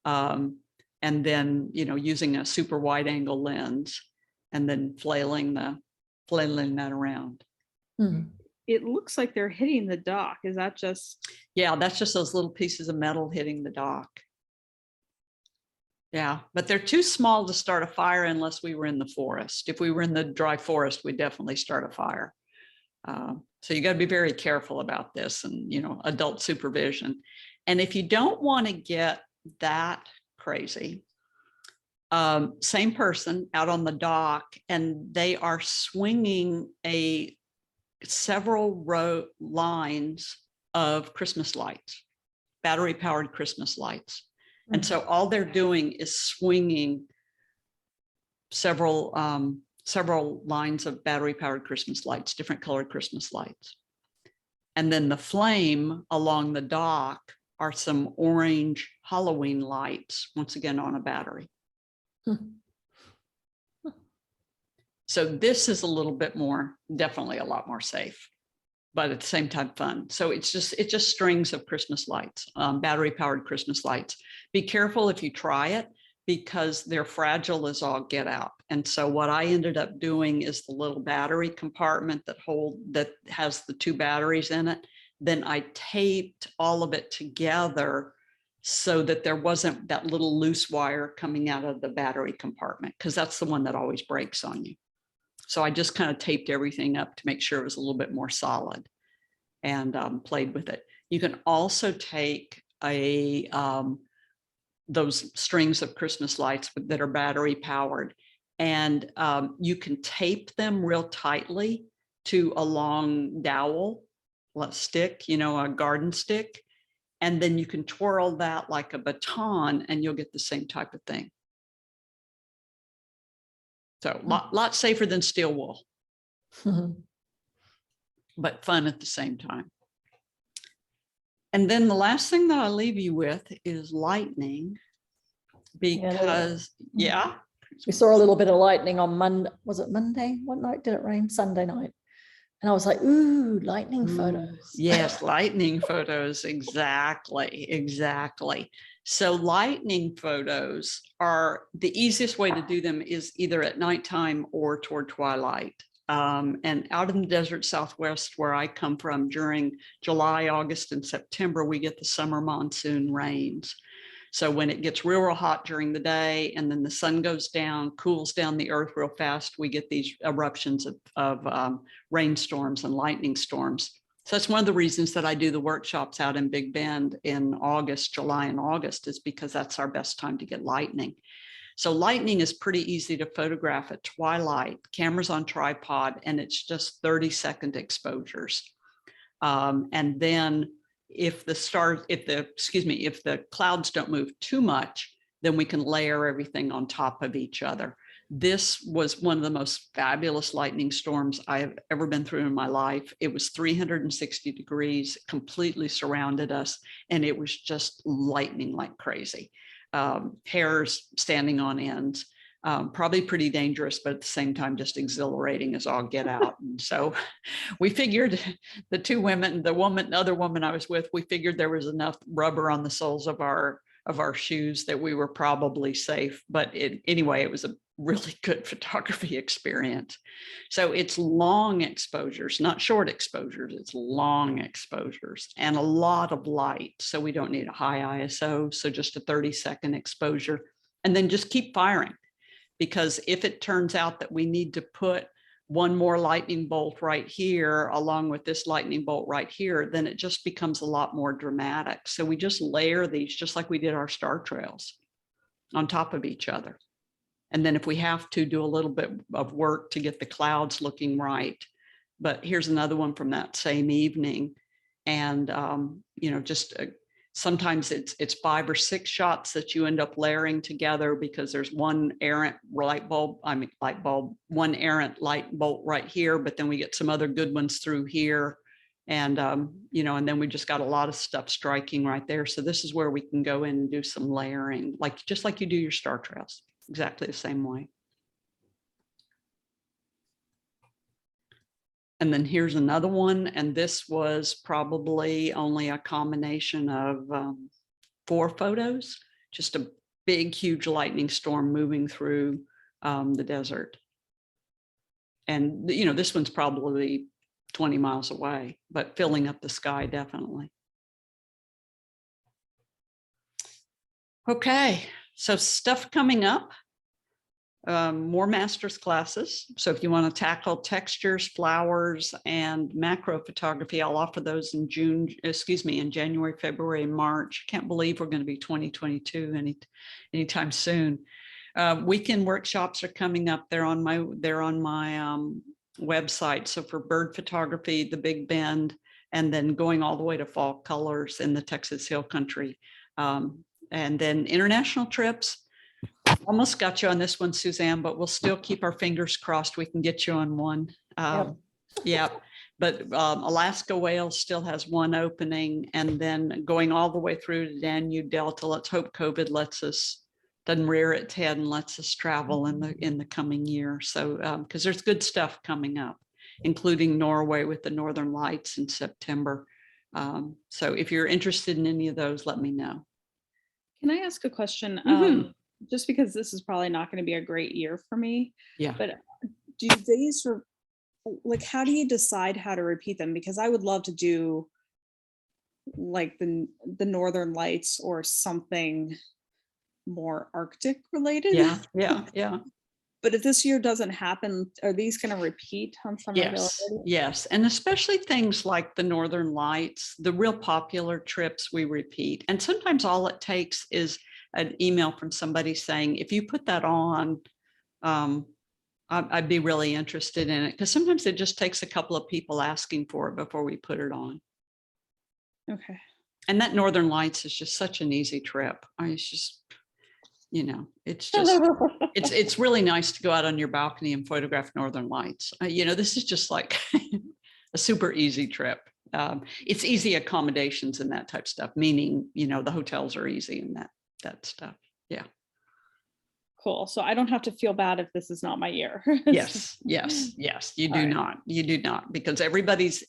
And then, using a super wide angle lens and then flailing that around. Hmm. It looks like they're hitting the dock. Is that just? Yeah, that's just those little pieces of metal hitting the dock. Yeah, but they're too small to start a fire unless we were in the forest. If we were in the dry forest, we'd definitely start a fire. So you got to be very careful about this and, adult supervision. And if you don't want to get that crazy, same person out on the dock, and they are swinging several row lines of Christmas lights, battery powered Christmas lights. And so all they're doing is swinging several lines of battery powered Christmas lights, different colored Christmas lights. And then the flame along the dock are some orange Halloween lights, once again on a battery. So this is a little bit more, definitely a lot more safe, but at the same time fun. So it's just strings of Christmas lights, battery powered Christmas lights. Be careful if you try it, because they're fragile as all get out. And so what I ended up doing is the little battery compartment that has the two batteries in it. Then I taped all of it together so that there wasn't that little loose wire coming out of the battery compartment, because that's the one that always breaks on you. So I just kind of taped everything up to make sure it was a little bit more solid, and played with it. You can also take those strings of Christmas lights that are battery powered, and you can tape them real tightly to a long dowel, stick, a garden stick, and then you can twirl that like a baton and you'll get the same type of thing. So lot safer than steel wool, but fun at the same time. And then the last thing that I'll leave you with is lightning, because we saw a little bit of lightning on Monday. Was it Monday? What night did it rain? Sunday night. And I was like, ooh, lightning photos. Yes, lightning photos. Exactly. So lightning photos are the easiest way to do them is either at nighttime or toward twilight. And out in the desert Southwest, where I come from, during July, August, and September, we get the summer monsoon rains. So when it gets real hot during the day and then the sun goes down, cools down the earth real fast, we get these eruptions of rainstorms and lightning storms. So that's one of the reasons that I do the workshops out in Big Bend in July and August, is because that's our best time to get lightning. So lightning is pretty easy to photograph at twilight, cameras on tripod, and it's just 30-second exposures. And then if the clouds don't move too much, then we can layer everything on top of each other. This was one of the most fabulous lightning storms I have ever been through in my life. It was 360 degrees, completely surrounded us, and it was just lightning like crazy. Hairs standing on ends. Probably pretty dangerous, but at the same time, just exhilarating as all get out. And so we figured, the two women, the other woman I was with, we figured there was enough rubber on the soles of our of our shoes that we were probably safe. But anyway, it was a really good photography experience. So it's long exposures, not short exposures, it's long exposures and a lot of light. So we don't need a high ISO. So just a 30-second exposure, and then just keep firing. Because if it turns out that we need to put one more lightning bolt right here, along with this lightning bolt right here, then it just becomes a lot more dramatic. So we just layer these just like we did our star trails on top of each other. And then if we have to, do a little bit of work to get the clouds looking right. But here's another one from that same evening. And, just sometimes it's 5 or 6 shots that you end up layering together because there's one errant one errant light bolt right here, but then we get some other good ones through here. And, and then we just got a lot of stuff striking right there. So this is where we can go in and do some layering, just like you do your star trails, exactly the same way. And then here's another one. And this was probably only a combination of 4 photos, just a big, huge lightning storm moving through the desert. And, this one's probably 20 miles away, but filling up the sky, definitely. Okay, so stuff coming up. More master's classes. So if you want to tackle textures, flowers, and macro photography, I'll offer those in January, February, and March. Can't believe we're going to be 2022 anytime soon. Weekend workshops are coming up. They're on my website. So for bird photography, the Big Bend, and then going all the way to fall colors in the Texas Hill Country. And then international trips. Almost got you on this one, Suzanne, but we'll still keep our fingers crossed we can get you on one. Yeah, but Alaska Whales still has one opening, and then going all the way through to Danube Delta. Let's hope COVID doesn't rear its head and lets us travel in the coming year. So because there's good stuff coming up, including Norway with the Northern Lights in September. So if you're interested in any of those, let me know. Can I ask a question? Just because this is probably not going to be a great year for me. Yeah. But do these, how do you decide how to repeat them? Because I would love to do like the Northern Lights or something more Arctic related. Yeah. But if this year doesn't happen, are these going to repeat on summer? Yes. And especially things like the Northern Lights, the real popular trips we repeat. And sometimes all it takes is an email from somebody saying, if you put that on, I'd be really interested in it. Because sometimes it just takes a couple of people asking for it before we put it on. Okay. And that Northern Lights is just such an easy trip. It's just, it's just, it's really nice to go out on your balcony and photograph Northern Lights. This is just like a super easy trip. It's easy accommodations and that type of stuff, meaning, the hotels are easy and that stuff. Yeah. Cool. So I don't have to feel bad if this is not my year. Yes. You do not. You do not, because everybody's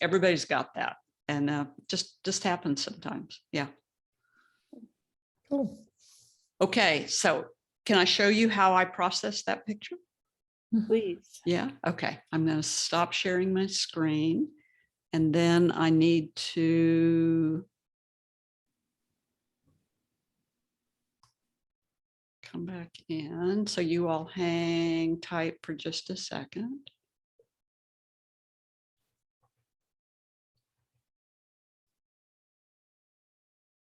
got that, and just happens sometimes. Yeah. Cool. Okay. So can I show you how I process that picture? Please. Yeah. Okay. I'm going to stop sharing my screen, and then I need to come back in. So you all hang tight for just a second.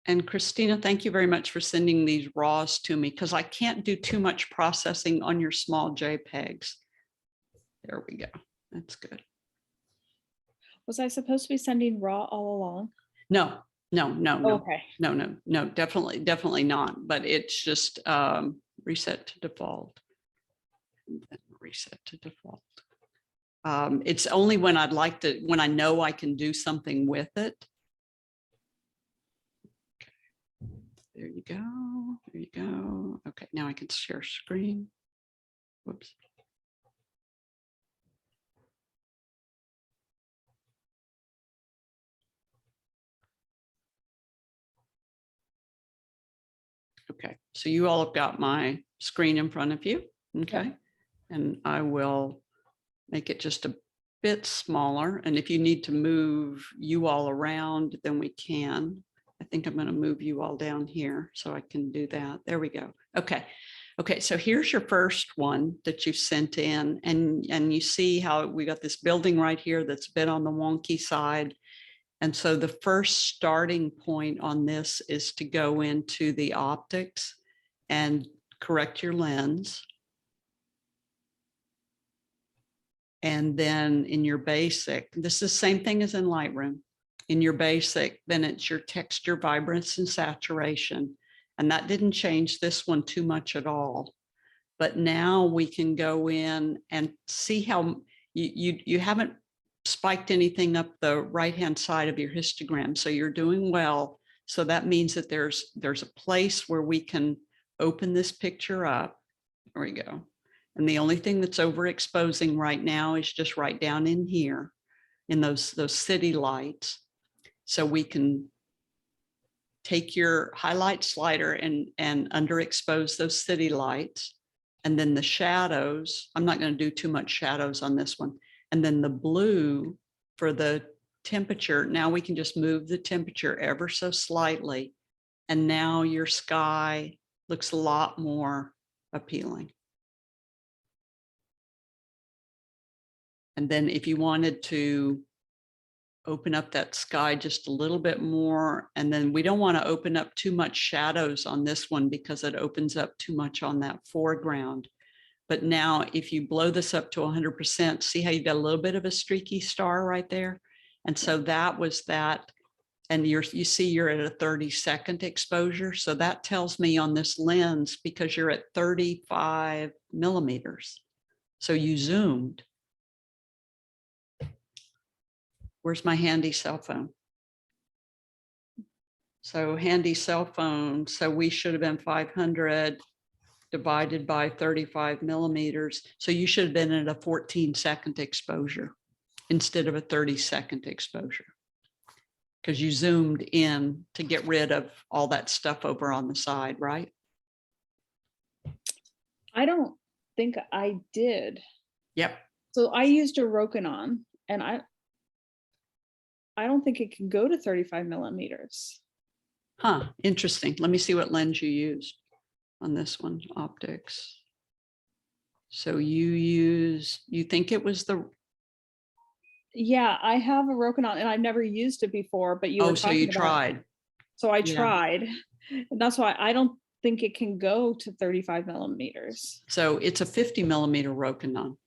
And Christina, thank you very much for sending these RAWs to me, because I can't do too much processing on your small JPEGs. There we go. That's good. Was I supposed to be sending RAW all along? No. Okay. No, definitely not. But it's just reset to default. Reset to default. It's only when when I know I can do something with it. Okay. There you go. Okay, now I can share screen. Whoops. Okay, so you all have got my screen in front of you. Okay. And I will make it just a bit smaller. And if you need to move you all around, then we can. I think I'm going to move you all down here so I can do that. There we go. Okay. Okay, so here's your first one that you sent in, and you see how we got this building right here that's a bit on the wonky side. And so the first starting point on this is to go into the optics and correct your lens. And then in your basic, this is the same thing as in Lightroom. In your basic, then it's your texture, vibrance, and saturation. And that didn't change this one too much at all. But now we can go in and see how you haven't spiked anything up the right-hand side of your histogram. So you're doing well. So that means that there's a place where we can open this picture up. There we go. And the only thing that's overexposing right now is just right down in here in those city lights. So we can take your highlight slider and underexpose those city lights. And then the shadows, I'm not going to do too much shadows on this one. And then the blue for the temperature, now we can just move the temperature ever so slightly. And now your sky looks a lot more appealing. And then if you wanted to open up that sky just a little bit more, and then we don't want to open up too much shadows on this one because it opens up too much on that foreground. But now if you blow this up to 100%, see how you got a little bit of a streaky star right there? And so that was that. And you see you're at a 30-second exposure. So that tells me on this lens, because you're at 35 millimeters. So you zoomed. Where's my handy cell phone? So handy cell phone. So we should have been 500 divided by 35 millimeters. So you should have been at a 14-second exposure instead of a 30-second exposure, because you zoomed in to get rid of all that stuff over on the side, right? I don't think I did. Yep. So I used a Rokinon, and I don't think it can go to 35 millimeters. Huh, interesting. Let me see what lens you used on this one, optics. So you think it was the... Yeah, I have a Rokinon and I've never used it before, but you were so you talking about, tried. so I Yeah. tried. And that's why I don't think it can go to 35 millimeters. So it's a 50 millimeter Rokinon.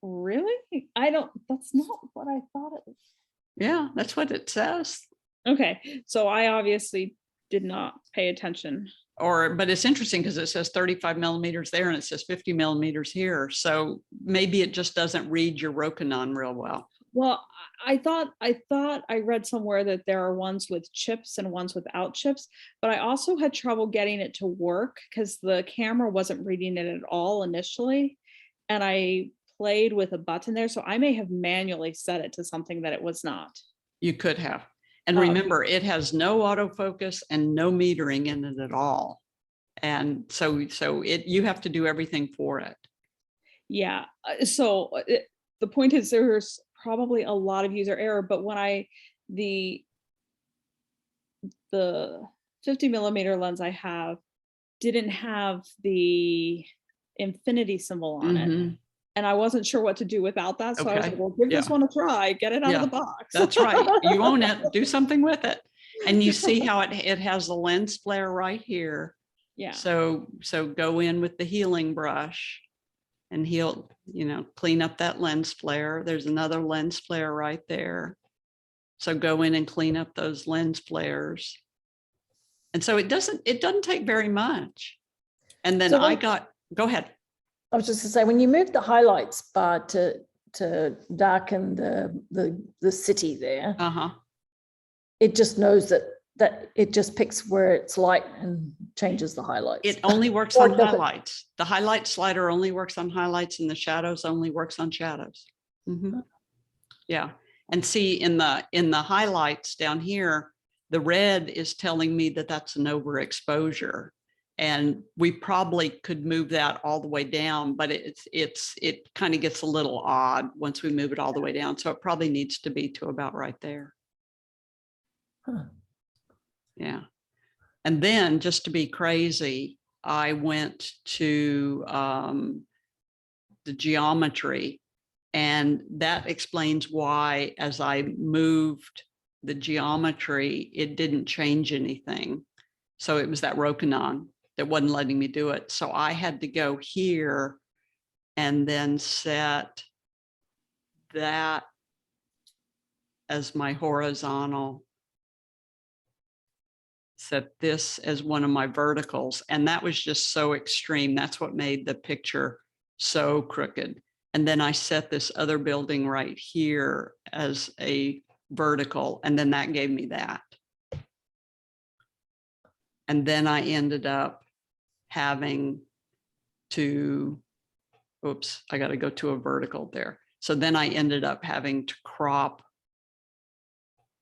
Really? That's not what I thought it was. Yeah, that's what it says. Okay, so I obviously did not pay attention. But it's interesting because it says 35 millimeters there and it says 50 millimeters here. So maybe it just doesn't read your Rokinon real well. Well, I thought I read somewhere that there are ones with chips and ones without chips, but I also had trouble getting it to work because the camera wasn't reading it at all initially. And I played with a button there. So I may have manually set it to something that it was not. You could have. And remember, it has no autofocus and no metering in it at all. And so you have to do everything for it. Yeah. So the point is there's probably a lot of user error, but when the 50 millimeter lens I have didn't have the infinity symbol on it. And I wasn't sure what to do without that. So I was like, well, give this one a try, get it out of the box. That's right. You own it, do something with it. And you see how it has a lens flare right here. Yeah. So go in with the healing brush and he'll, clean up that lens flare. There's another lens flare right there. So go in and clean up those lens flares. And so it doesn't take very much. And then go ahead. I was just going to say, when you move the highlights bar to darken the city there, it just knows that it just picks where it's light and changes the highlights. It only works on highlights. The highlight slider only works on highlights, and the shadows only works on shadows. Yeah, and see in the highlights down here, the red is telling me that that's an overexposure. And we probably could move that all the way down, but it kind of gets a little odd once we move it all the way down. So it probably needs to be to about right there. Huh. Yeah. And then just to be crazy, I went to the geometry, and that explains why as I moved the geometry, it didn't change anything. So it was that Rokinon that wasn't letting me do it. So I had to go here and then set that as my horizontal, set this as one of my verticals. And that was just so extreme. That's what made the picture so crooked. And then I set this other building right here as a vertical, and then that gave me that. And then I ended up having to, oops, I got to go to a vertical there. So then I ended up having to crop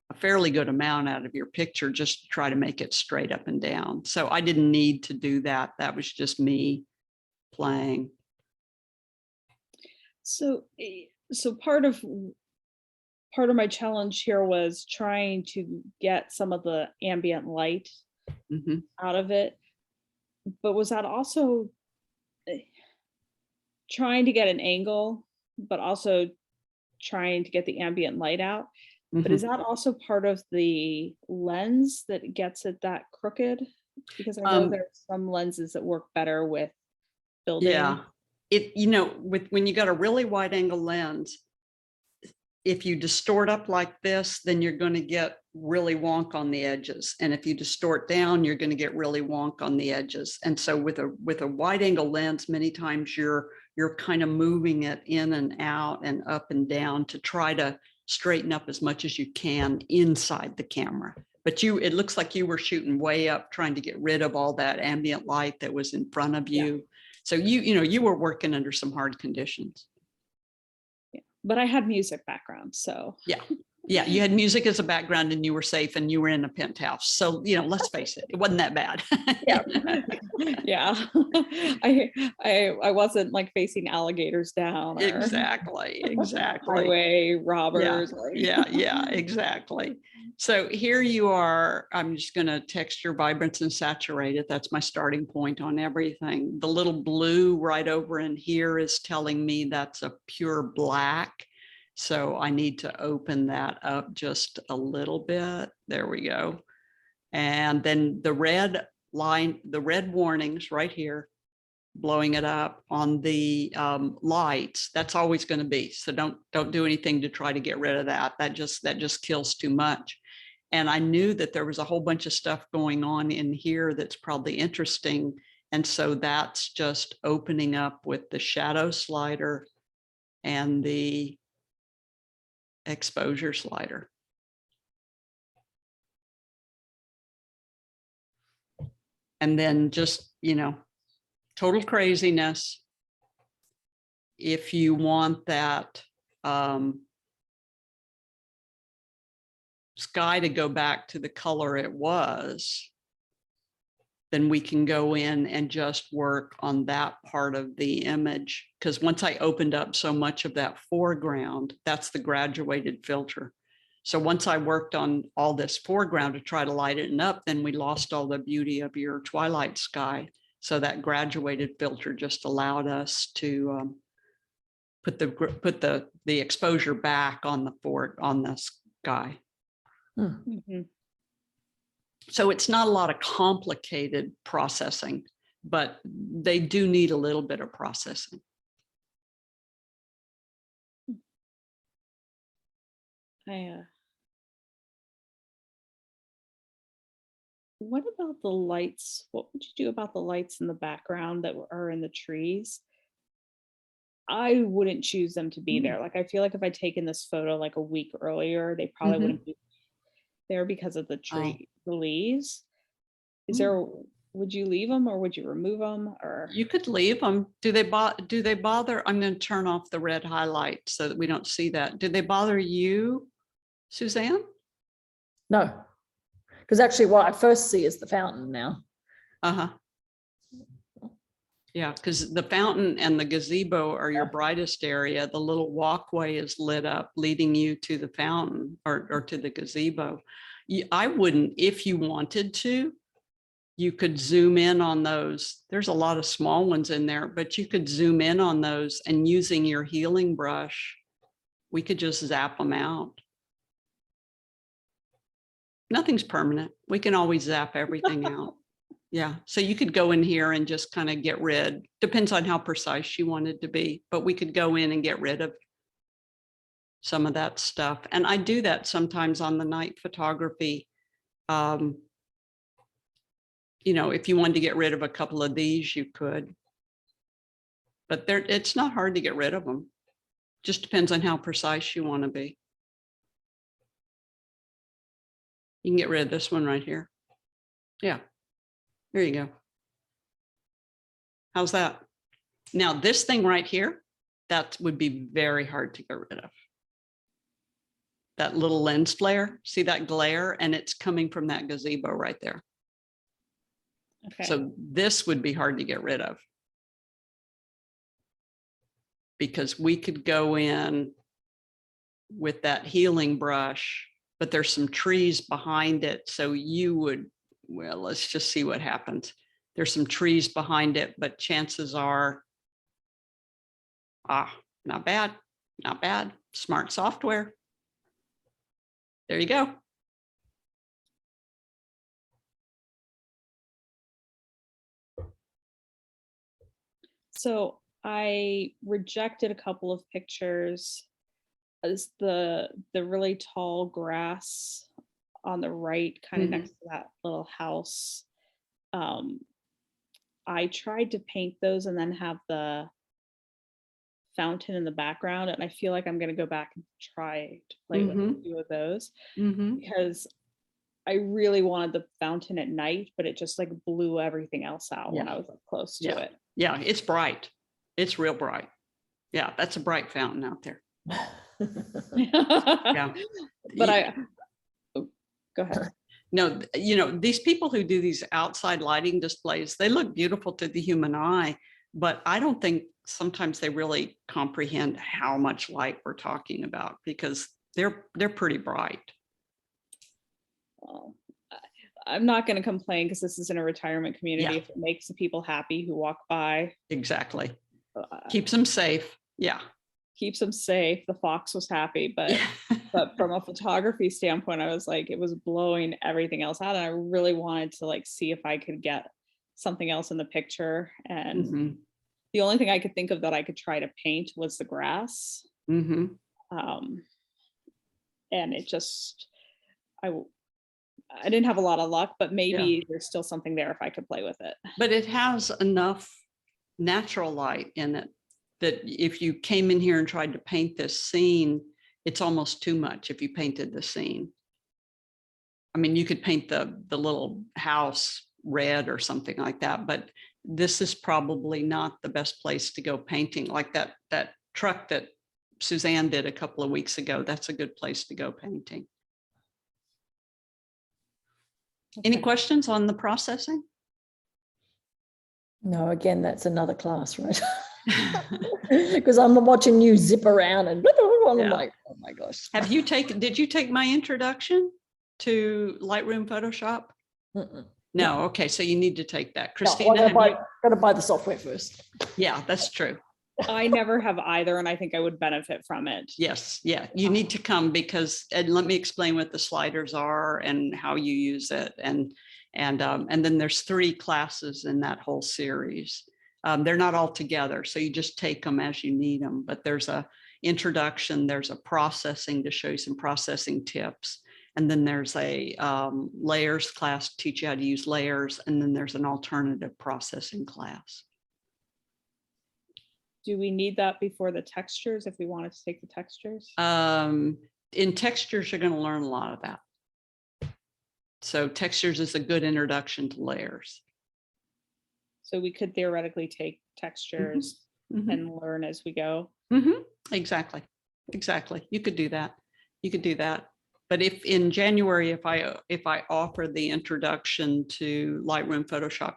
a fairly good amount out of your picture just to try to make it straight up and down. So I didn't need to do that. That was just me playing. So part of my challenge here was trying to get some of the ambient light out of it. But was that also trying to get an angle, but also trying to get the ambient light out? But is that also part of the lens that gets it that crooked? Because I know there's some lenses that work better with building. Yeah, when you got a really wide angle lens, if you distort up like this, then you're going to get really wonk on the edges. And if you distort down, you're going to get really wonk on the edges. And so with a wide angle lens, many times you're kind of moving it in and out and up and down to try to straighten up as much as you can inside the camera. But it looks like you were shooting way up, trying to get rid of all that ambient light that was in front of you. Yeah. So you were working under some hard conditions. Yeah, but I had music background, so. Yeah, you had music as a background and you were safe and you were in a penthouse. So, let's face it, it wasn't that bad. Yeah. I wasn't like facing alligators down. Or exactly. Highway robbers. Yeah, exactly. So here you are. I'm just going to texture, vibrance, and saturated. That's my starting point on everything. The little blue right over in here is telling me that's a pure black. So I need to open that up just a little bit. There we go. And then the red line, the red warnings right here, blowing it up on the lights, that's always going to be. So don't do anything to try to get rid of that. That just kills too much. And I knew that there was a whole bunch of stuff going on in here that's probably interesting. And so that's just opening up with the shadow slider and the exposure slider. And then just, total craziness. If you want that sky to go back to the color it was, then we can go in and just work on that part of the image. Because once I opened up so much of that foreground, that's the graduated filter. So once I worked on all this foreground to try to light it up, then we lost all the beauty of your twilight sky. So that graduated filter just allowed us to put the exposure back on the sky. Mm-hmm. So it's not a lot of complicated processing, but they do need a little bit of processing. What about the lights? What would you do about the lights in the background that are in the trees? I wouldn't choose them to be there. Like, I feel like if I'd taken this photo like a week earlier, they probably wouldn't be there because of the tree, the leaves. Would you leave them or would you remove them? Or you could leave them. Do they bother? I'm going to turn off the red highlight so that we don't see that. Do they bother you, Suzanne? No, Because actually what I first see is the fountain now. Uh-huh. Yeah, because the fountain and the gazebo are your brightest area. The little walkway is lit up, leading you to the fountain or to the gazebo. I wouldn't, if you wanted to, you could zoom in on those. There's a lot of small ones in there, but you could zoom in on those, and using your healing brush, we could just zap them out. Nothing's permanent. We can always zap everything out. Yeah, so you could go in here and just kind of get rid, depends on how precise you wanted to be, but we could go in and get rid of some of that stuff. And I do that sometimes on the night photography. You know, if you wanted to get rid of a couple of these, you could. But it's not hard to get rid of them. Just depends on how precise you want to be. You can get rid of this one right here. Yeah. There you go. How's that? Now, this thing right here, that would be very hard to get rid of. That little lens flare, see that glare? And it's coming from that gazebo right there. Okay. So this would be hard to get rid of. Because we could go in with that healing brush, but there's some trees behind it. So you would, well, let's just see what happens. There's some trees behind it, but chances are, not bad, not bad. Smart software. There you go. So I rejected a couple of pictures as the really tall grass on the right, kind of next to that little house. I tried to paint those and then have the fountain in the background, and I feel like I'm going to go back and try to play with a few of those because I really wanted the fountain at night, but it just like blew everything else out when I was up close to it. Yeah, it's bright. It's real bright. Yeah, that's a bright fountain out there. Yeah. But go ahead. No, you know, these people who do these outside lighting displays, they look beautiful to the human eye, but I don't think sometimes they really comprehend how much light we're talking about because they're pretty bright. Well, I'm not going to complain because this is in a retirement community. Yeah. If it makes the people happy who walk by. Exactly. Keeps them safe. Yeah. Keeps them safe. The fox was happy, but but from a photography standpoint, I was like, it was blowing everything else out. And I really wanted to like see if I could get something else in the picture. And the only thing I could think of that I could try to paint was the grass. And it just, I didn't have a lot of luck, but maybe there's still something there if I could play with it. But it has enough natural light in it that if you came in here and tried to paint this scene, it's almost too much if you painted the scene. I mean, you could paint the little house red or something like that, but this is probably not the best place to go painting. Like that truck that Suzanne did a couple of weeks ago, that's a good place to go painting. Okay. Any questions on the processing? No, again, that's another class, right? Because I'm watching you zip around and I'm like, oh my gosh. Did you take my introduction to Lightroom Photoshop? No, okay, so you need to take that. Christina, gotta buy the software first. Yeah, that's true. I never have either, and I think I would benefit from it. Yes, yeah, you need to come because, and let me explain what the sliders are and how you use it, and then there's 3 classes in that whole series. They're not all together, so you just take them as you need them. But there's a introduction, there's a processing to show you some processing tips, and then there's a layers class to teach you how to use layers, and then there's an alternative processing class. Do we need that before the textures if we wanted to take the textures? In textures, you're going to learn a lot of that. So textures is a good introduction to layers. So we could theoretically take textures and learn as we go. Exactly. You could do that. But if in January, if I offer the introduction to Lightroom Photoshop,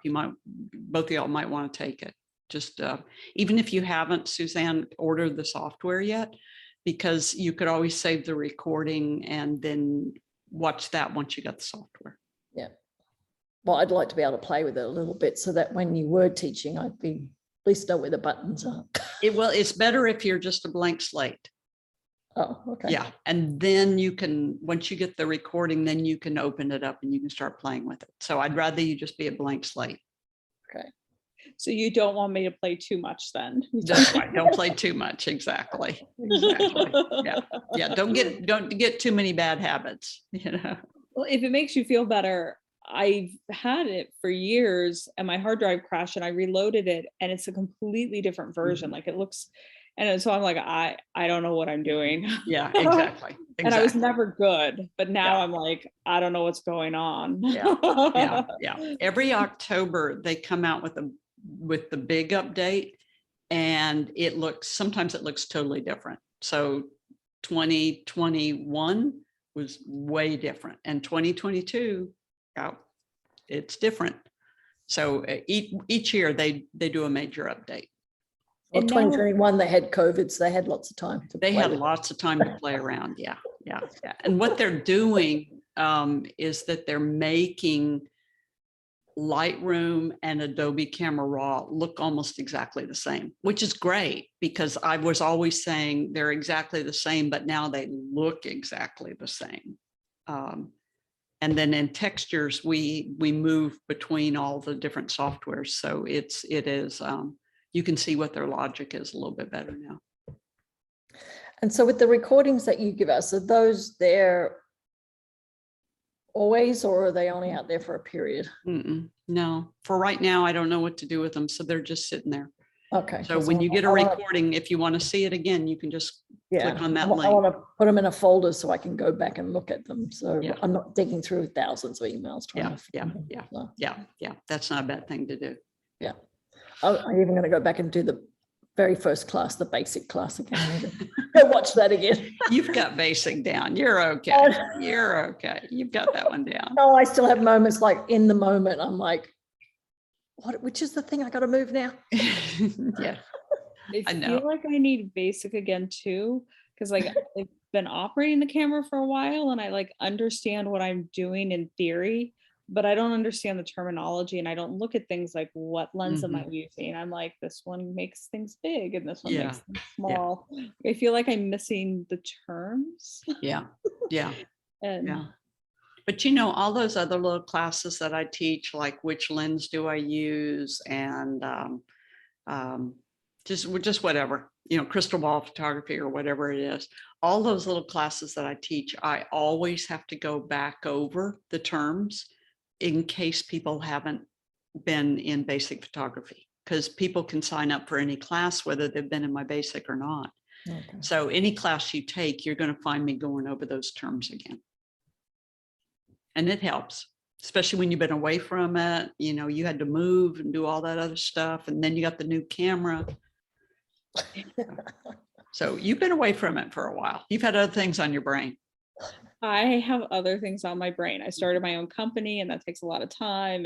both of y'all might want to take it. Just even if you haven't, Suzanne, ordered the software yet, because you could always save the recording and then watch that once you got the software. Yeah. Well, I'd like to be able to play with it a little bit so that when you were teaching, I'd be at least know where the buttons are. It's better if you're just a blank slate. Oh, okay. Yeah. And then you can, once you get the recording, then you can open it up and you can start playing with it. So I'd rather you just be a blank slate. Okay. So you don't want me to play too much then? That's right. Don't play too much. Exactly. Exactly. Yeah. Yeah. Don't get too many bad habits, you know. Well, if it makes you feel better, I've had it for years and my hard drive crashed and I reloaded it and it's a completely different version. Like it looks, and so I'm like, I don't know what I'm doing. Yeah, exactly. And I was never good, but now Yeah. I'm like, I don't know what's going on. Yeah. Every October they come out with the big update, and sometimes it looks totally different. So 2021 was way different, and 2022, it's different. So each year they do a major update. Well, And now- 2021, they had COVID, so they had lots of time to They play had with. lots of time to play around. Yeah. And what they're doing is that they're making Lightroom and Adobe Camera Raw look almost exactly the same, which is great because I was always saying they're exactly the same, but now they look exactly the same. And then in textures, we move between all the different softwares. So it is, you can see what their logic is a little bit better now. And so with the recordings that you give us, are those there always, or are they only out there for a period? No, for right now, I don't know what to do with them. So they're just sitting there. Okay. So when you get a recording, if you want to see it again, you can just click on that I link. want to put them in a folder so I can go back and look at them. So Yeah. I'm not digging through thousands of emails trying to find them. So, Yeah. That's not a bad thing to do. yeah. I'm even going to go back and do the very first class, the basic class again. Go watch that again. You've got basic down. You're okay. You're okay. You've got that one down. No, I still have moments like in the moment, I'm like, which is the thing I got to move now? Yeah. I know. feel like I need basic again too, because like I've been operating the camera for a while and I like understand what I'm doing in theory, but I don't understand the terminology and I don't look at things like what lens am I using. I'm like, this one makes things big and this one makes things small. I feel like I'm missing the terms. Yeah. And But you know, all those other little classes that I teach, like which lens do I use, and just whatever, you know, crystal ball photography or whatever it is, all those little classes that I teach, I always have to go back over the terms in case people haven't been in basic photography, because people can sign up for any class, whether they've been in my basic or not. Okay. So any class you take, you're going to find me going over those terms again. And it helps, especially when you've been away from it. You know, you had to move and do all that other stuff. And then you got the new camera. So you've been away from it for a while. You've had other things on your brain. I have other things on my brain. I started my own company and that takes a lot of time,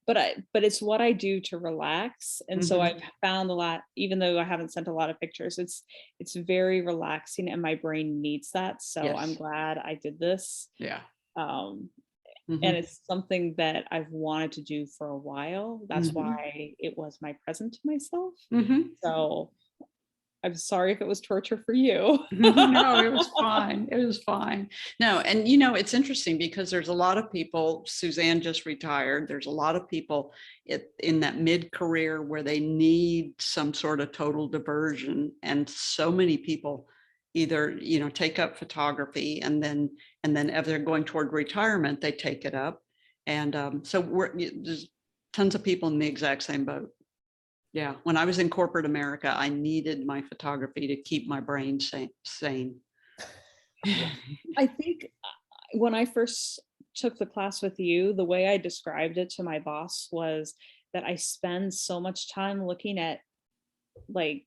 but it's what I do to relax. And so I've found a lot, even though I haven't sent a lot of pictures, it's very relaxing and my brain needs that. So I'm glad I did this. Yeah. And it's something that I've wanted to do for a while. That's why it was my present to myself. So I'm sorry if it was torture for you. No, it was fine. It was fine. No, and you know, it's interesting because there's a lot of people, Suzanne just retired. There's a lot of people in that mid-career where they need some sort of total diversion. And so many people either, you know, take up photography and then if they're going toward retirement, they take it up. And so there's tons of people in the exact same boat. Yeah. When I was in corporate America, I needed my photography to keep my brain sane. I think when I first took the class with you, the way I described it to my boss was that I spend so much time looking at like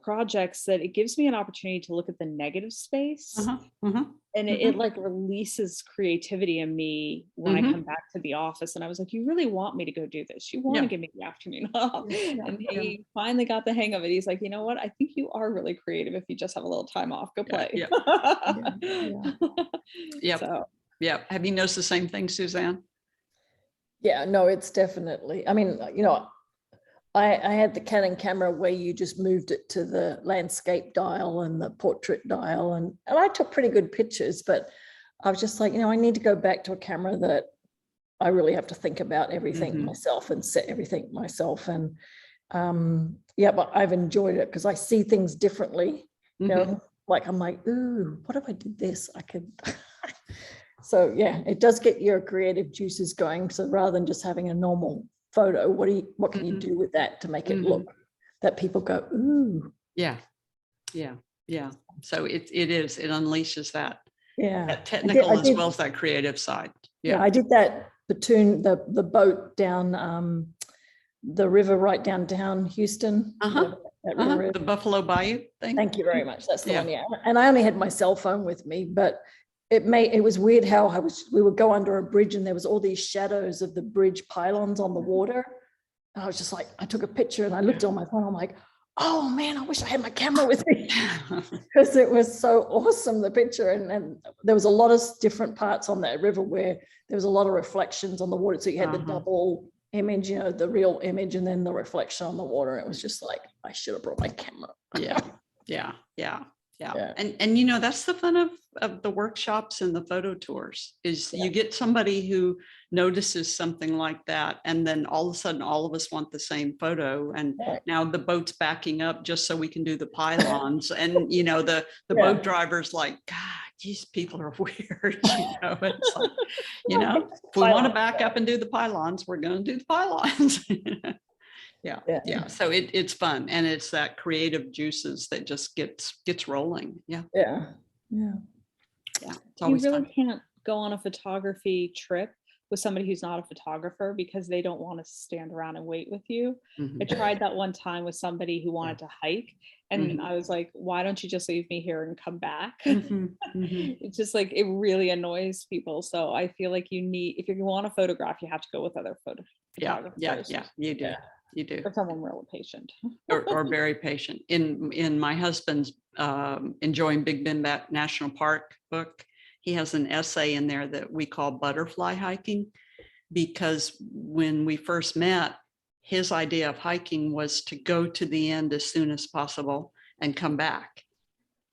projects that it gives me an opportunity to look at the negative space. And it like releases creativity in me when I come back to the office. And I was like, you really want me to go do this? You want to give me the afternoon off? And he finally got the hang of it. He's like, you know what? I think you are really creative if you just have a little time off. Go play. So, Have you noticed the same thing, Suzanne? Yeah, no, it's definitely, I mean, you know, I had the Canon camera where you just moved it to the landscape dial and the portrait dial, and I took pretty good pictures, but I was just like, you know, I need to go back to a camera that I really have to think about everything myself and set everything myself. And yeah, but I've enjoyed it because I see things differently. You know, like I'm like, ooh, what if I did this? I could. So yeah, it does get your creative juices going. So rather than just having a normal photo, what can you do with that to make it look that people go, ooh. Yeah. So it unleashes that technical as well as that creative side. Yeah, I did that platoon, the boat down the river right downtown Houston. The Buffalo Bayou thing. Thank you very much. That's the one. Yeah, and I only had my cell phone with me, but it was weird how we would go under a bridge and there was all these shadows of the bridge pylons on the water. And I was just like, I took a picture and I looked on my phone. I'm like, oh man, I wish I had my camera with me because it was so awesome, the picture. And there was a lot of different parts on that river where there was a lot of reflections on the water. So you had the double image, you know, the real image and then the reflection on the water. It was just like, I should have brought my camera. Yeah. And you know, that's the fun of the workshops and the photo tours is you get somebody who notices something like that. And then all of a sudden, all of us want the same photo. And now the boat's backing up just so we can do the pylons. And, you know, the boat driver's like, God, these people are weird. You know, it's like, you know, if we want to back up and do the pylons, we're going to do the pylons. Yeah. So it's fun. And it's that creative juices that just gets rolling. Yeah. It's always you really fun. can't go on a photography trip with somebody who's not a photographer because they don't want to stand around and wait with you. I tried that one time with somebody who wanted to hike and I was like, why don't you just leave me here and come back? It's just like, it really annoys people. So I feel like if you want to photograph, you have to go with other photographers. Yeah, you do. You do. Or someone real patient. or very patient. In my husband's Enjoying Big Bend National Park book, he has an essay in there that we call butterfly hiking, because when we first met, his idea of hiking was to go to the end as soon as possible and come back.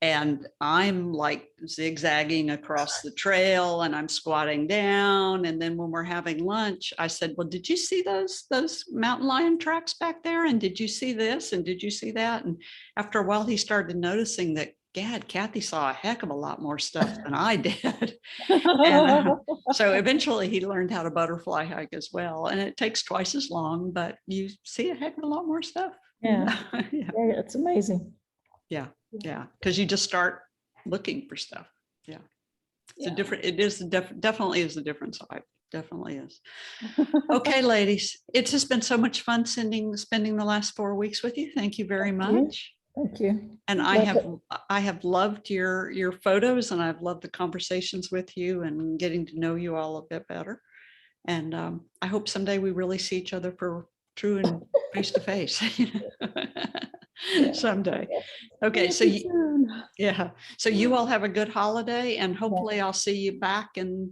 And I'm like zigzagging across the trail and I'm squatting down. And then when we're having lunch, I said, well, did you see those mountain lion tracks back there? And did you see this? And did you see that? And after a while, he started noticing that, Gad, Kathy saw a heck of a lot more stuff than I did. And so eventually he learned how to butterfly hike as well. And it takes twice as long, but you see a heck of a lot more stuff. Yeah, it's amazing. Yeah, because you just start looking for stuff. Definitely is a different side. Definitely is. Okay, ladies, it's just been so much fun spending the last 4 weeks with you. Thank you very much. Thank you. And I have loved your photos, and I've loved the conversations with you and getting to know you all a bit better. And I hope someday we really see each other for true and face to face. Someday. Okay, so you all have a good holiday, and hopefully I'll see you back in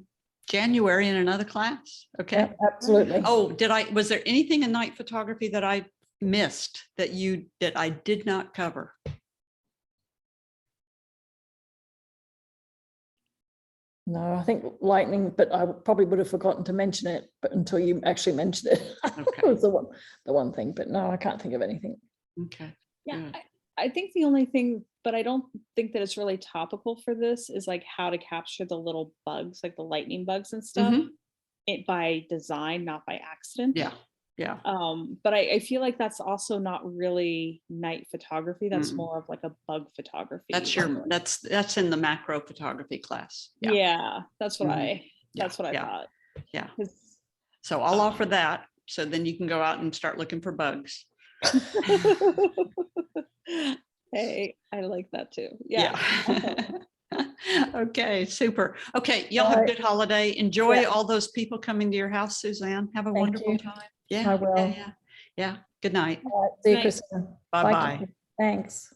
January in another class. Okay. Yeah, absolutely. Oh, was there anything in night photography that I missed that I did not cover? No, I think lightning, but I probably would have forgotten to mention it, but until you actually mentioned it. Okay. It was the one thing, but no, I can't think of anything. Okay. Yeah, I think the only thing, but I don't think that it's really topical for this, is like how to capture the little bugs, like the lightning bugs and stuff, it by design, not by accident. Yeah. But I feel like that's also not really night photography. That's more of like a bug photography. That's in the macro photography class. Yeah, that's what I thought. Yeah. So I'll offer that. So then you can go out and start looking for bugs. Hey, I like that too. Yeah. Okay, super. Okay, y'all All have a right. good holiday. Enjoy Yeah. all those people coming to your house, Suzanne. Have a Thank wonderful you. time. I Yeah, will. yeah, yeah. Yeah. Good night. All right, see you, Night. Christina. Bye-bye. Kathy. Thanks.